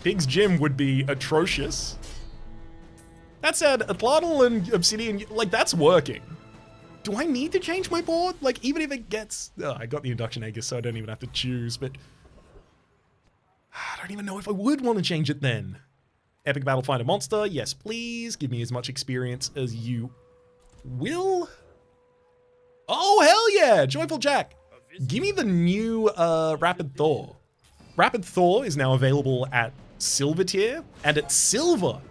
Pig's Gym would be atrocious. That said, Autobattler and Obsidian, like, that's working. Do I need to change my board? Like, even if it gets... Oh, I got the Induction Aegis, so I don't even have to choose, but... I don't even know if I would want to change it then. Epic Battle Find a Monster, yes please. Give me as much experience as you will. Oh, hell yeah! Joyful Jack. Give me the new Rapid Thor. Rapid Thor is now available at Silver tier, and at Silver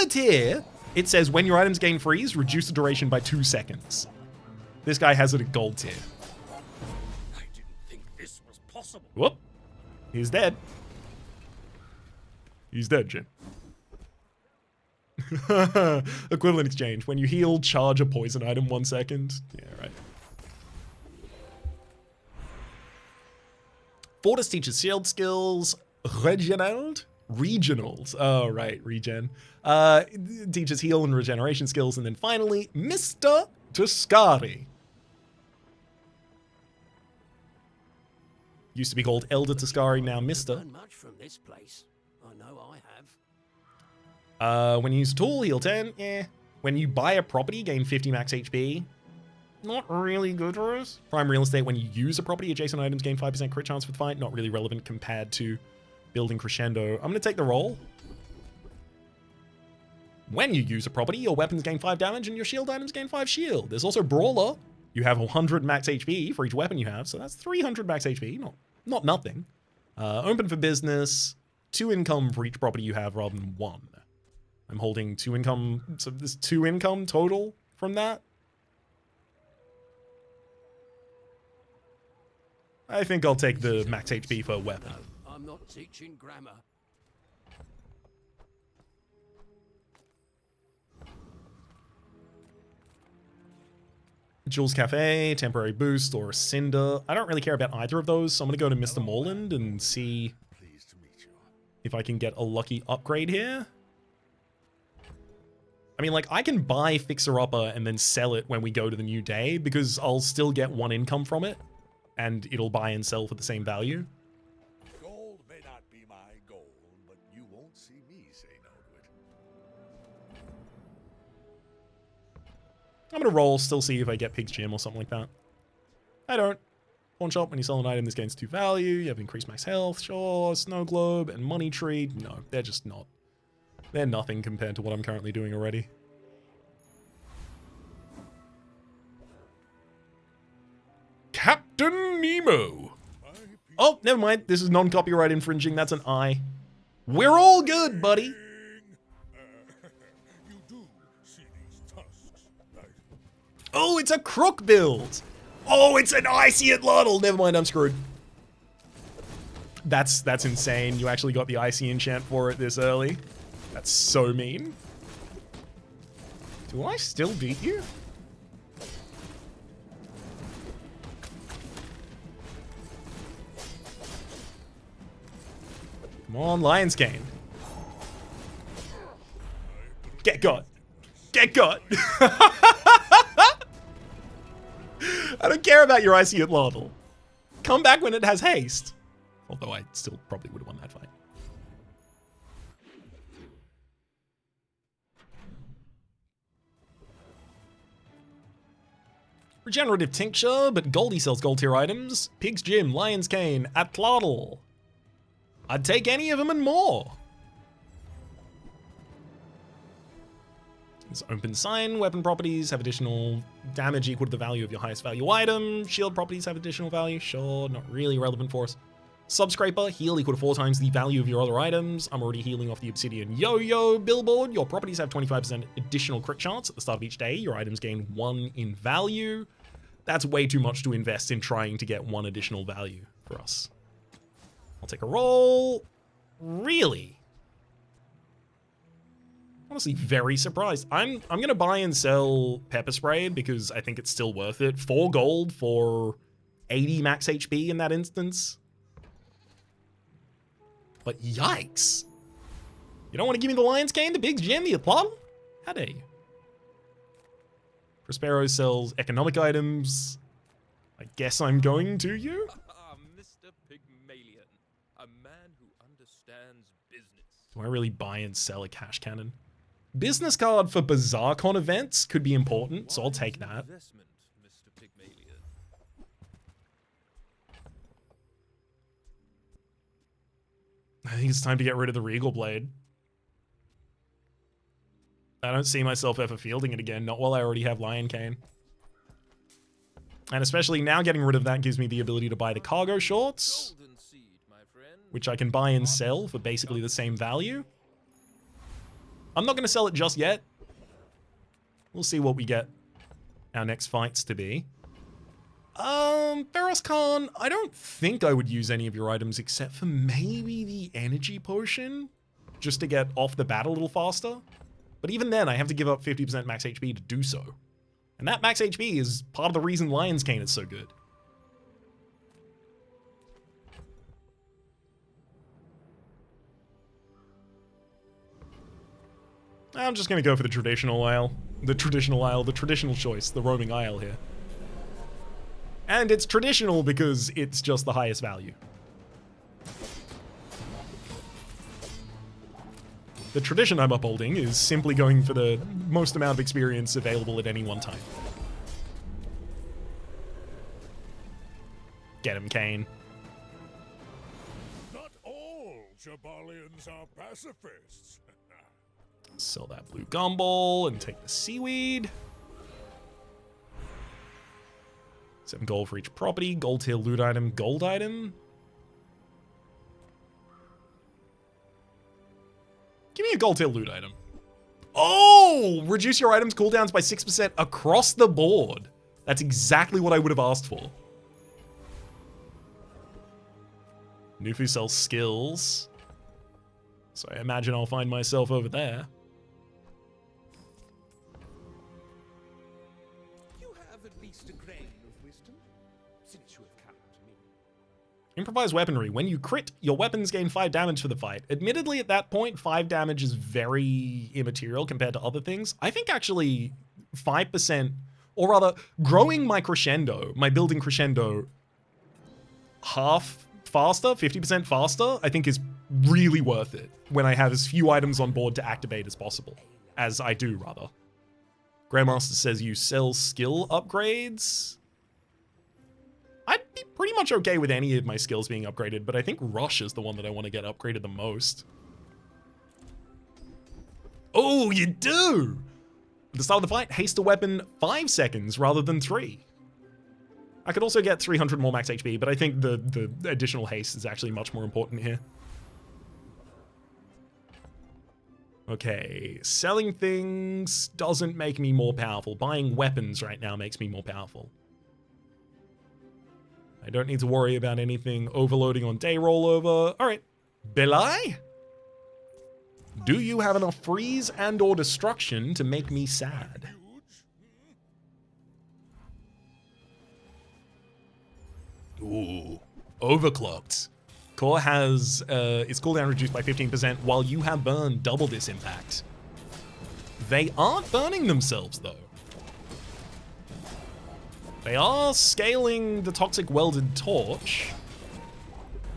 tier, it says when your items gain freeze, reduce the duration by 2 seconds. This guy has it at Gold tier. I didn't think this was possible. Whoop. He's dead. He's dead, Jim. Equivalent exchange. When you heal, charge a poison item 1 second. Yeah, right. Fortis teaches shield skills. Regionals. Oh, right. Regen. Teaches heal and regeneration skills. And then finally, Mr. Tuscari. Used to be called Elder Tuscari, now Mr. Learn much from this place. I know I have. When you use a tool, heal 10. Yeah. When you buy a property, gain 50 max HP. Not really good for us. Prime real estate, when you use a property, adjacent items gain 5% crit chance for the fight. Not really relevant compared to building Crescendo. I'm going to take the roll. When you use a property, your weapons gain 5 damage and your shield items gain 5 shield. There's also Brawler. You have 100 max HP for each weapon you have, so that's 300 max HP. Not nothing. Open for business. 2 income for each property you have rather than 1. I'm holding 2 income, so there's 2 income total from that. I think I'll take the max HP for a weapon. No, I'm not teaching grammar. Jules Cafe, Temporary Boost, or Cinder. I don't really care about either of those, so I'm going to go to Mr. Morland and see if I can get a lucky upgrade here. I mean, like, I can buy Fixer Upper and then sell it when we go to the new day, because I'll still get 1 income from it, and it'll buy and sell for the same value. Gold may not be my goal, but you won't see me say no to it. I'm going to roll, still see if I get Pig's Gym or something like that. I don't. Pawn shop, when you sell an item, this gains 2 value. You have increased max health, sure. Snow Globe and Money Tree. No, they're just not. They're nothing compared to what I'm currently doing already. Captain Nemo. Oh, never mind. This is non-copyright infringing. That's an I. We're all good, buddy. You do see these tusks, right? Oh, it's a crook build. Oh, it's an icy Atlatl. Never mind, I'm screwed. That's insane. You actually got the icy enchant for it this early. That's so mean. Do I still beat you? Come on, Lion's Cane. Get got. Get got. I don't care about your icy Atlatl. Come back when it has haste. Although I still probably would have won that fight. Regenerative Tincture, but Goldie sells gold tier items. Pig's Gym, Lion's Cane, Atlatl. I'd take any of them and more. There's open sign. Weapon properties have additional damage equal to the value of your highest value item. Shield properties have additional value. Sure, not really relevant for us. Subscraper, heal equal to 4 times the value of your other items. I'm already healing off the Obsidian Yo-Yo Billboard. Your properties have 25% additional crit chance at the start of each day. Your items gain 1 in value. That's way too much to invest in trying to get 1 additional value for us. I'll take a roll. Really? Honestly, very surprised. I'm gonna buy and sell pepper spray because I think it's still worth it. 4 gold for 80 max HP in that instance. But yikes. You don't want to give me the Lion's Cane, the Big Gem, the Applaudal? How dare you? Prospero sells economic items. I guess I'm going to you? Ah, Mr. Pygmalion, a man who understands business. Do I really buy and sell a cash cannon? Business card for Bazaar Con events could be important, so I'll take that. Investment, Mr. Pygmalion. I think it's time to get rid of the Regal Blade. I don't see myself ever fielding it again, not while I already have Lion Cane. And especially now getting rid of that gives me the ability to buy the cargo shorts, Golden seed, my friend. which I can buy and sell for basically the same value. I'm not going to sell it just yet. We'll see what we get our next fights to be. Ferros Khan, I don't think I would use any of your items except for maybe the energy potion, just to get off the bat a little faster. But even then, I have to give up 50% max HP to do so. And that max HP is part of the reason Lion's Cane is so good. I'm just going to go for the traditional aisle. The traditional aisle, the traditional choice, the roaming aisle here. And it's traditional because it's just the highest value. The tradition I'm upholding is simply going for the most amount of experience available at any one time. Get him, Kane. Not all Jabalians are pacifists. Sell that blue gumball and take the seaweed. 7 gold for each property. Gold tier loot item, gold item. Give me a gold tier loot item. Oh! Reduce your items cooldowns by 6% across the board. That's exactly what I would have asked for. Nufu sells skills. So I imagine I'll find myself over there. You have at least a grain of wisdom, since you have come to me. Improvised weaponry. When you crit, your weapons gain 5 damage for the fight. Admittedly, at that point, 5 damage is very immaterial compared to other things. I think actually 5%, or rather, growing my crescendo, my building crescendo, half faster, 50% faster, I think is really worth it when I have as few items on board to activate as possible. As I do, rather. Grandmaster says you sell skill upgrades. I'd be pretty much okay with any of my skills being upgraded, but I think Rush is the one that I want to get upgraded the most. Oh, you do! At the start of the fight, haste a weapon 5 seconds rather than 3. I could also get 300 more max HP, but I think the additional haste is actually much more important here. Okay, selling things doesn't make me more powerful. Buying weapons right now makes me more powerful. I don't need to worry about anything overloading on day rollover. All right, Belai? Do you have enough freeze and or destruction to make me sad? Ooh, overclocked. Core has its cooldown reduced by 15% while you have burned double this impact. They aren't burning themselves though. They are scaling the toxic welded torch,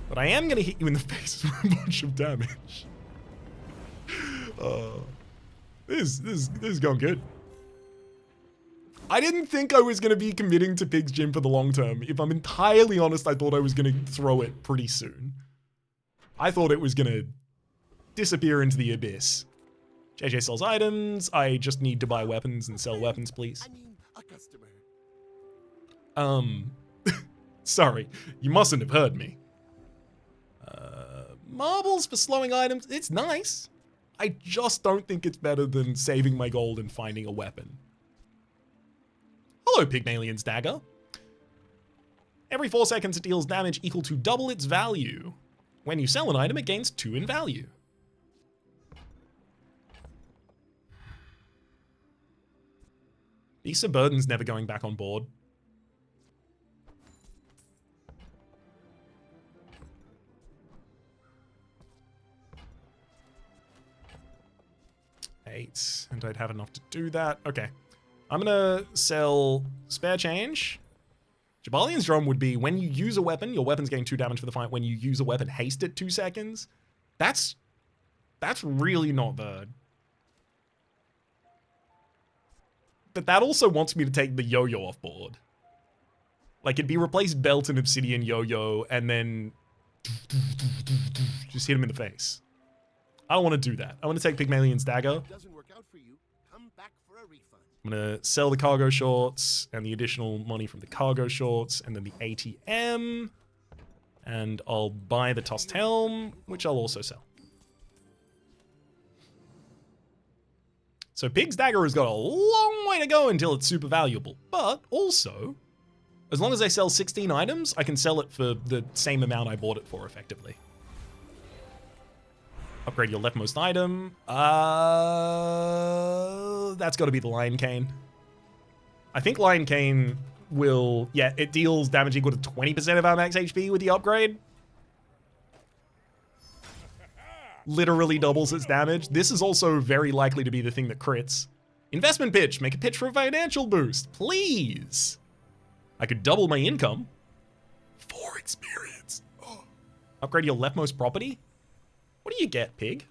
but I am gonna hit you in the face with a bunch of damage. This is going good. I didn't think I was going to be committing to Pig's Gym for the long term. If I'm entirely honest, I thought I was going to throw it pretty soon. I thought it was going to disappear into the abyss. JJ sells items. I just need to buy weapons and sell weapons, please. I mean, a customer. Sorry, you mustn't have heard me. Marbles for slowing items. It's nice. I just don't think it's better than saving my gold and finding a weapon. Hello, Pygmalion's Dagger. Every 4 seconds it deals damage equal to double its value. When you sell an item, it gains 2 in value. Beast of Burden's never going back on board. Eight, and I'd have enough to do that. Okay. I'm gonna sell spare change. Jabalian's Drum would be when you use a weapon, your weapon's getting 2 damage for the fight. When you use a weapon, haste it 2 seconds. That's really not bad. But that also wants me to take the yo-yo off board. Like, it'd be replace Belt and Obsidian yo-yo, and then just hit him in the face. I don't want to do that. I want to take Pygmalion's Dagger. Doesn't work out for you. Come back for a refund. I'm going to sell the cargo shorts and the additional money from the cargo shorts and then the ATM. And I'll buy the Tossed Helm, which I'll also sell. So Pig's Dagger has got a long way to go until it's super valuable. But also, as long as I sell 16 items, I can sell it for the same amount I bought it for, effectively. Upgrade your leftmost item. That's got to be the Lion Cane. I think Lion Cane will... Yeah, it deals damage equal to 20% of our max HP with the upgrade. Literally doubles its damage. This is also very likely to be the thing that crits. Investment pitch. Make a pitch for a financial boost. Please. I could double my income. 4 experience. Oh. Upgrade your leftmost property. What do you get, Pig?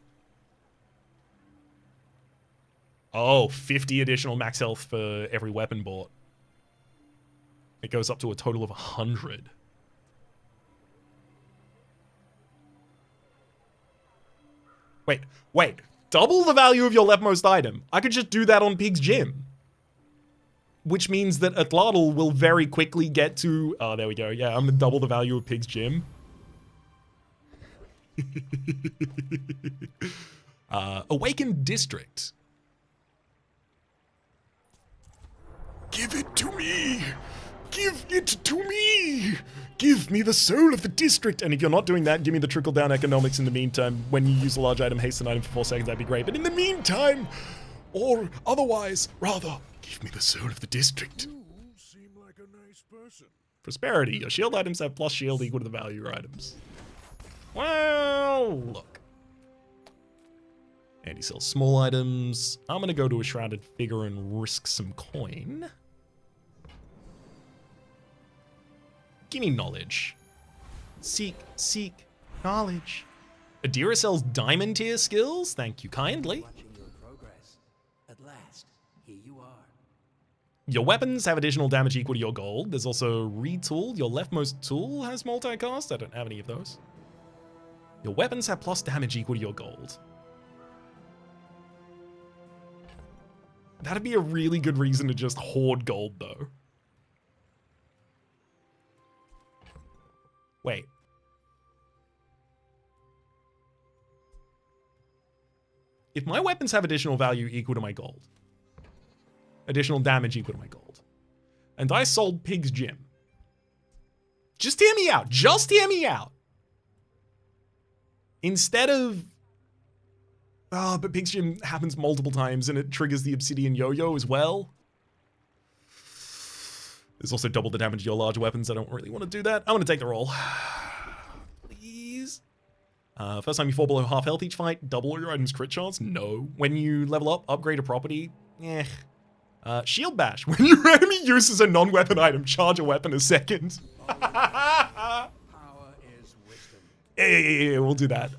Oh, 50 additional max health for every weapon bought. It goes up to a total of 100. Wait. Double the value of your leftmost item. I could just do that on Pig's Gym. Which means that Atlatl will very quickly get to... Oh, there we go. Yeah, I'm going to double the value of Pig's Gym. Awakened District. Give it to me! Give it to me! Give me the soul of the district! And if you're not doing that, give me the trickle-down economics in the meantime. When you use a large item, haste an item for 4 seconds, that'd be great. But in the meantime, or otherwise, rather, give me the soul of the district. You seem like a nice person. Prosperity. Your shield items have plus shield equal to the value of your items. Well, look. And he sells small items. I'm going to go to a Shrouded Figure and risk some coin. Give me knowledge. Seek knowledge. Adira sells diamond tier skills. Thank you kindly. Watching your progress. At last, here you are. Your weapons have additional damage equal to your gold. There's also retool. Your leftmost tool has multicast. I don't have any of those. Your weapons have plus damage equal to your gold. That'd be a really good reason to just hoard gold, though. Wait. If my weapons have additional value equal to my gold, additional damage equal to my gold, and I sold Pig's Gym, just hear me out. Just hear me out. Instead of... Oh, but Pig's Gym happens multiple times and it triggers the Obsidian Yo-Yo as well. There's also double the damage of your large weapons. I don't really want to do that. I'm going to take the roll. Please. First time you fall below half health each fight, double your item's crit chance? No. When you level up, upgrade a property? Eh. Shield Bash. When your enemy uses a non-weapon item, charge a weapon a second. Power is wisdom. Yeah, we'll do that.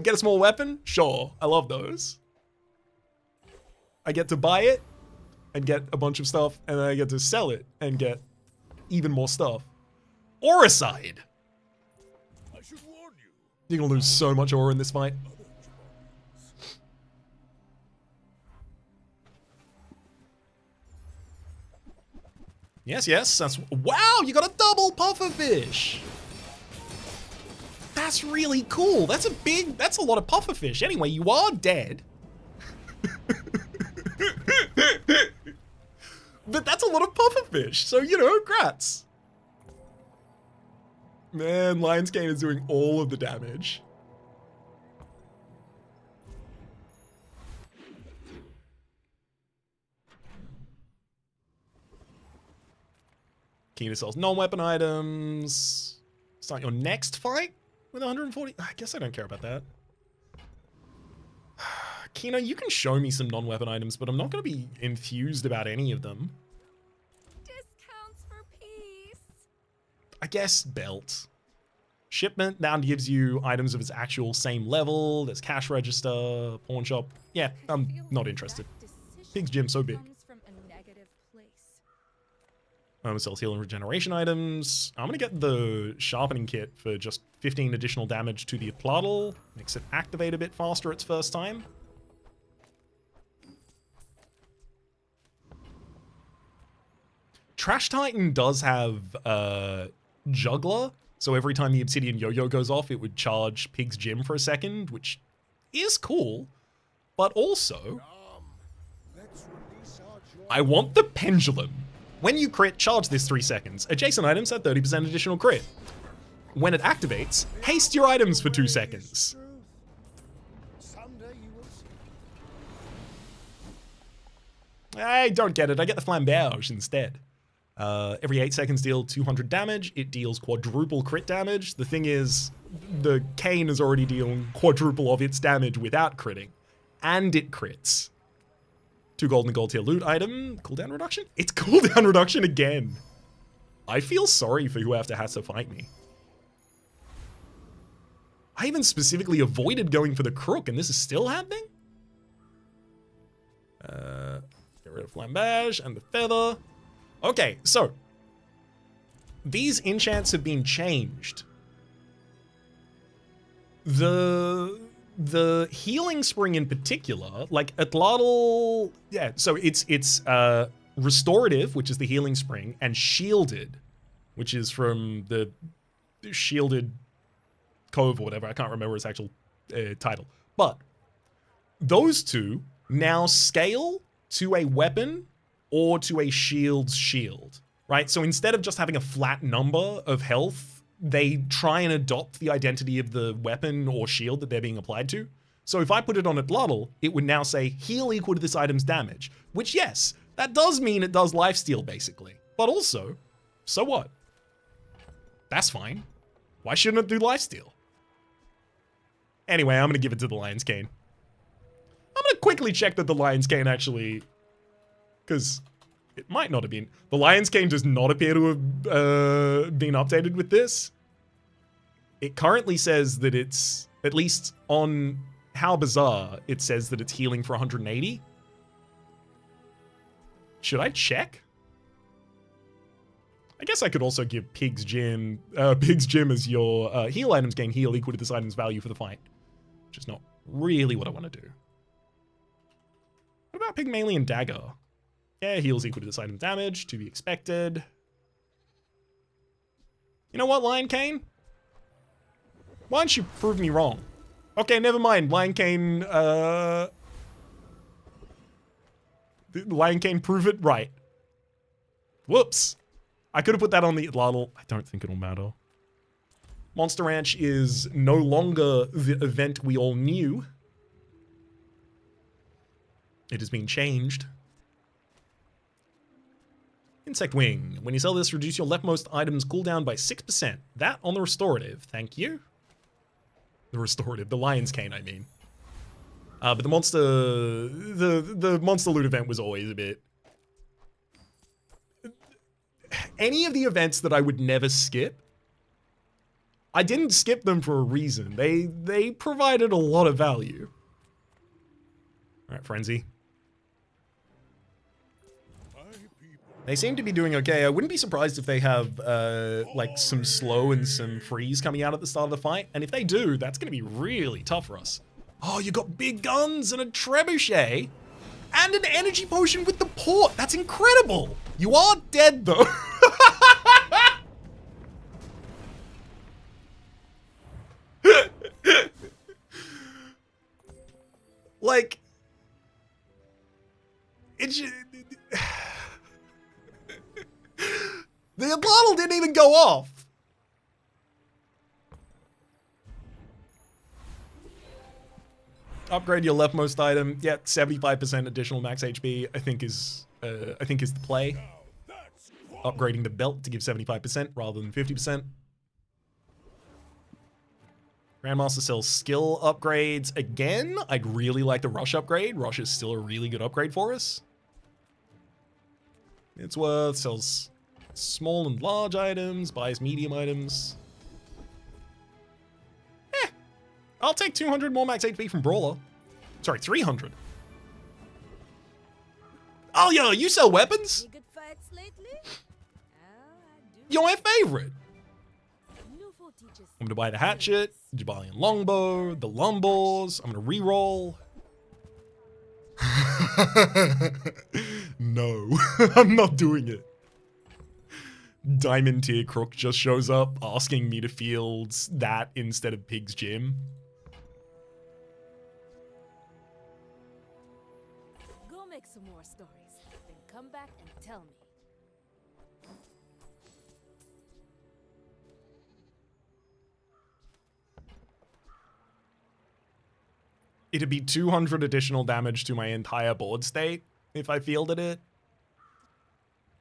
Get a small weapon? Sure. I love those. I get to buy it and get a bunch of stuff, and then I get to sell it and get even more stuff. Auricide. I should warn you. You're gonna lose so much aura in this fight. Yes, that's... Wow, you got a double pufferfish! That's really cool. That's a lot of pufferfish. Anyway, you are dead. But that's a lot of pufferfish, so, you know, grats. Man, Lion's Cane is doing all of the damage. Kina sells non-weapon items. Start your next fight with 140. I guess I don't care about that. Kina, you can show me some non-weapon items, but I'm not going to be enthused about any of them. Discounts for peace. I guess belt. Shipment now gives you items of its actual same level. There's cash register, pawn shop. Yeah, I'm not interested. Pig's Gym so big. Sells heal and regeneration items. I'm gonna get the sharpening kit for just 15 additional damage to the Autobattler. Makes it activate a bit faster its first time. Trash Titan does have Juggler, so every time the Obsidian Yo-Yo goes off, it would charge Pig's Gym for a second, which is cool, but also, I want the Pendulum. When you crit, charge this 3 seconds. Adjacent items have 30% additional crit. When it activates, haste your items for 2 seconds. I don't get it. I get the Flambeauge instead. Every 8 seconds deal 200 damage. It deals quadruple crit damage. The thing is, the cane is already dealing quadruple of its damage without critting. And it crits. 2 gold and gold tier loot item. Cooldown reduction? It's cooldown reduction again. I feel sorry for whoever has to fight me. I even specifically avoided going for the crook, and this is still happening? Get rid of Flambage and the feather. Okay, so these enchants have been changed. The healing spring in particular, like Autobattler, yeah, so it's restorative, which is the healing spring, and shielded, which is from the shielded cove or whatever. I can't remember its actual title. But those two now scale to a weapon or to a shield's shield, right? So instead of just having a flat number of health, they try and adopt the identity of the weapon or shield that they're being applied to. So if I put it on Autobattler, it would now say heal equal to this item's damage, which yes, that does mean it does lifesteal basically. But also, so what? That's fine. Why shouldn't it do lifesteal? Anyway, I'm gonna give it to the Lion's Cane. I'm gonna quickly check that the Lion's Cane actually, because it might not have been. The Lion's Cane does not appear to have been updated with this. It currently says that it's, at least on How Bazaar, it says that it's healing for 180. Should I check? I guess I could also give Pig's Gym as your heal items gain heal equal to this item's value for the fight, which is not really what I want to do. What about Pygmalion Dagger? Yeah, heals equal to this item's damage, to be expected. You know what, Lion Cane? Why don't you prove me wrong? Okay, never mind. Lion Cane, Lion Cane, prove it right. Whoops. I could have put that on the Autobattler. I don't think it'll matter. Monster Ranch is no longer the event we all knew. It has been changed. Insect Wing. When you sell this, reduce your leftmost item's cooldown by 6%. That on the restorative. Thank you. The restorative. The Lion's Cane, I mean. But the monster... The monster loot event was always a bit... Any of the events that I would never skip, I didn't skip them for a reason. They provided a lot of value. Alright, Frenzy. They seem to be doing okay. I wouldn't be surprised if they have, like, some slow and some freeze coming out at the start of the fight. And if they do, that's going to be really tough for us. Oh, you got big guns and a trebuchet and an energy potion with the port. That's incredible. You are dead, though. Like, it's... The Autobattler didn't even go off. Upgrade your leftmost item. Yeah, 75% additional max HP. I think is the play. Upgrading the belt to give 75% rather than 50%. Grandmaster sells skill upgrades again. I'd really like the rush upgrade. Rush is still a really good upgrade for us. It's worth sells small and large items, buys medium items. I'll take 200 more max HP from Brawler. Sorry, 300. Oh, yo, you sell weapons? Any good fights lately? I do. You're my favorite. Nouveau teaches I'm gonna buy the hatchet, Jabalian longbow, the lumbors. I'm gonna reroll. No, I'm not doing it. Diamond tier crook just shows up asking me to field that instead of Pig's Gym. Go make some more stories, then come back and tell me. It'd be 200 additional damage to my entire board state if I fielded it.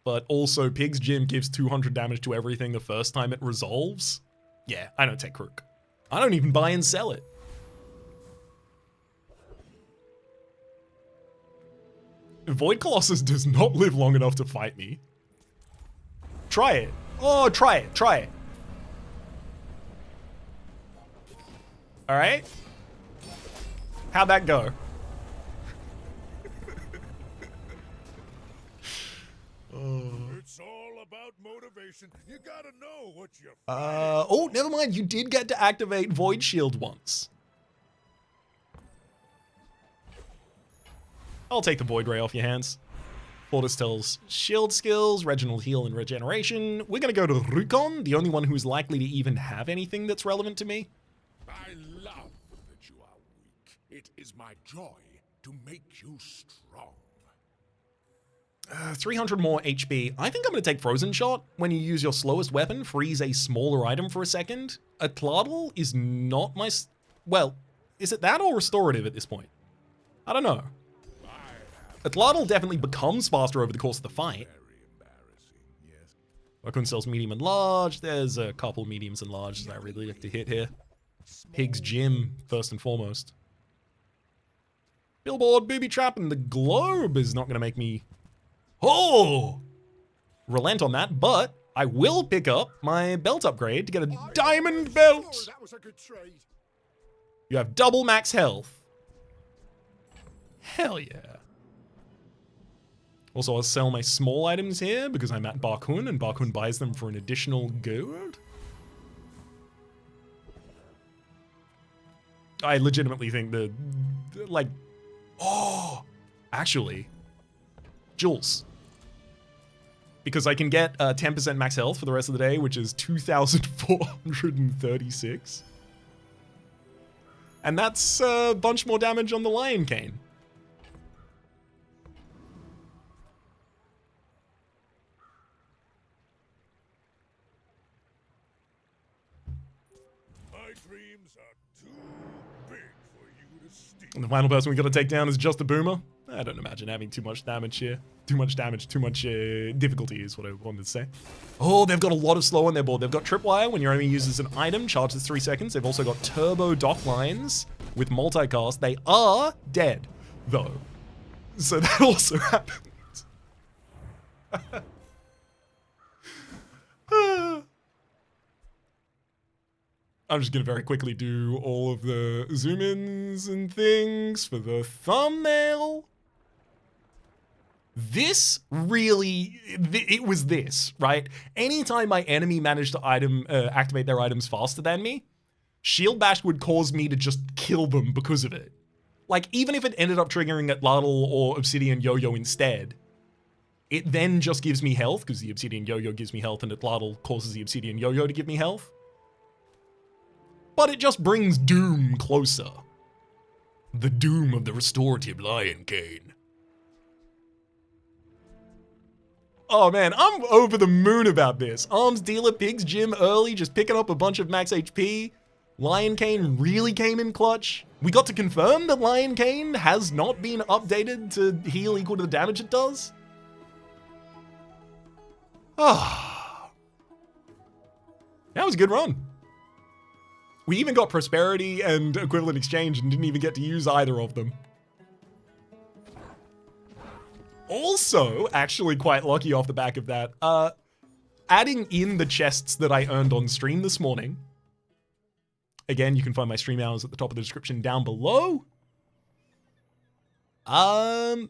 But also, Pig's Gym gives 200 damage to everything the first time it resolves. Yeah, I don't take Crook. I don't even buy and sell it. Void Colossus does not live long enough to fight me. Try it. Oh, try it. Try it. All right. How'd that go? It's all about motivation. You gotta know what you're Oh, never mind. You did get to activate Void Shield once. I'll take the Void Ray off your hands. Fortis tells shield skills, Reginald heal and regeneration. We're gonna go to Rukon, the only one who's likely to even have anything that's relevant to me. I love that you are weak. It is my joy to make you strong. 300 more HP. I think I'm going to take Frozen Shot. When you use your slowest weapon, freeze a smaller item for a second. Atlatl is not my... Well, is it that or restorative at this point? I don't know. Atlatl definitely becomes faster over the course of the fight. Very embarrassing, yes. Wakun sells medium and large. There's a couple mediums and larges I really like to hit here. Pig's Gym, first and foremost. Billboard, booby trap, and the globe is not going to make me... Oh! Relent on that, but I will pick up my belt upgrade to get a diamond belt. That was a good trade. You have double max health. Hell yeah. Also, I'll sell my small items here because I'm at Barkun and Barkun buys them for an additional gold. I legitimately think the like, oh, actually, Jules. Because I can get 10% max health for the rest of the day, which is 2,436. And that's a bunch more damage on the Lion Cane. My dreams are too big for you to steal. And the final person we got to take down is just a Boomer. I don't imagine having too much damage here. Too much damage, too much difficulty is what I wanted to say. Oh, they've got a lot of slow on their board. They've got Tripwire when your enemy uses an item, charges 3 seconds. They've also got Turbo Dock Lines with multicast. They are dead, though. So that also happens. I'm just going to very quickly do all of the zoom-ins and things for the thumbnail. This really, it was this, right? Anytime my enemy managed to activate their items faster than me, Shield Bash would cause me to just kill them because of it. Like, even if it ended up triggering Atlatl or Obsidian Yo-Yo instead, it then just gives me health, because the Obsidian Yo-Yo gives me health and Atlatl causes the Obsidian Yo-Yo to give me health. But it just brings doom closer. The doom of the restorative Lion Cane. Oh man, I'm over the moon about this. Arms dealer, Pig's Gym early, just picking up a bunch of max HP. Lion Cane really came in clutch. We got to confirm that Lion Cane has not been updated to heal equal to the damage it does. Ah, that was a good run. We even got Prosperity and Equivalent Exchange and didn't even get to use either of them. Also, actually quite lucky off the back of that, adding in the chests that I earned on stream this morning. Again, you can find my stream hours at the top of the description down below. And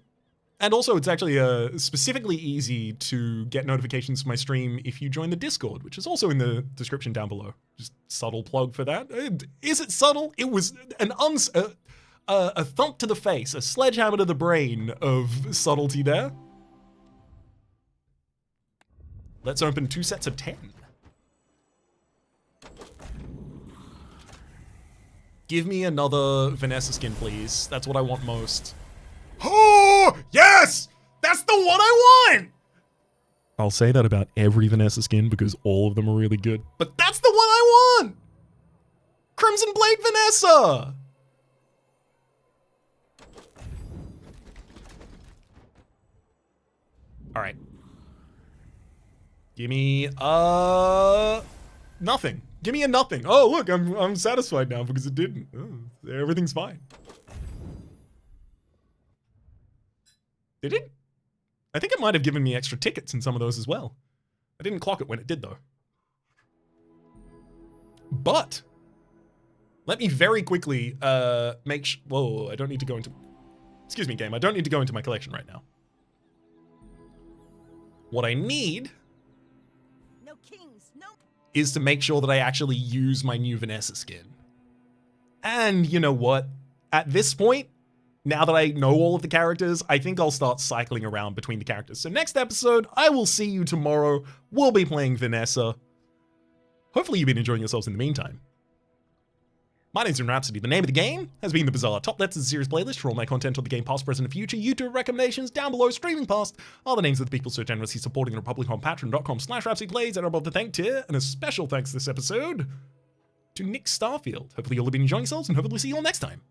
also, it's actually specifically easy to get notifications from my stream if you join the Discord, which is also in the description down below. Just subtle plug for that. Is it subtle? It was a thump to the face, a sledgehammer to the brain of subtlety there. Let's open 2 sets of 10. Give me another Vanessa skin, please. That's what I want most. Oh, yes! That's the one I want! I'll say that about every Vanessa skin because all of them are really good. But that's the one I want! Crimson Blade Vanessa! Alright. Give me, nothing. Give me a nothing. Oh, look, I'm satisfied now because it didn't. Oh, everything's fine. Did it? I think it might have given me extra tickets in some of those as well. I didn't clock it when it did, though. But let me very quickly whoa, I don't need to go into... Excuse me, game. I don't need to go into my collection right now. What I need... No kings, no... is to make sure that I actually use my new Vanessa skin. And you know what? At this point, now that I know all of the characters, I think I'll start cycling around between the characters. So next episode, I will see you tomorrow. We'll be playing Vanessa. Hopefully you've been enjoying yourselves in the meantime. My name's Rhapsody. The name of the game has been The Bazaar. Top Lets is a series playlist for all my content on the game past, present, and future. YouTube recommendations down below. Streaming past are the names of the people so generously supporting the Republic on patreon.com/RhapsodyPlays. And above the thank tier, and a special thanks this episode to Nick Starfield. Hopefully you'll have been enjoying yourselves, and hopefully we'll see you all next time.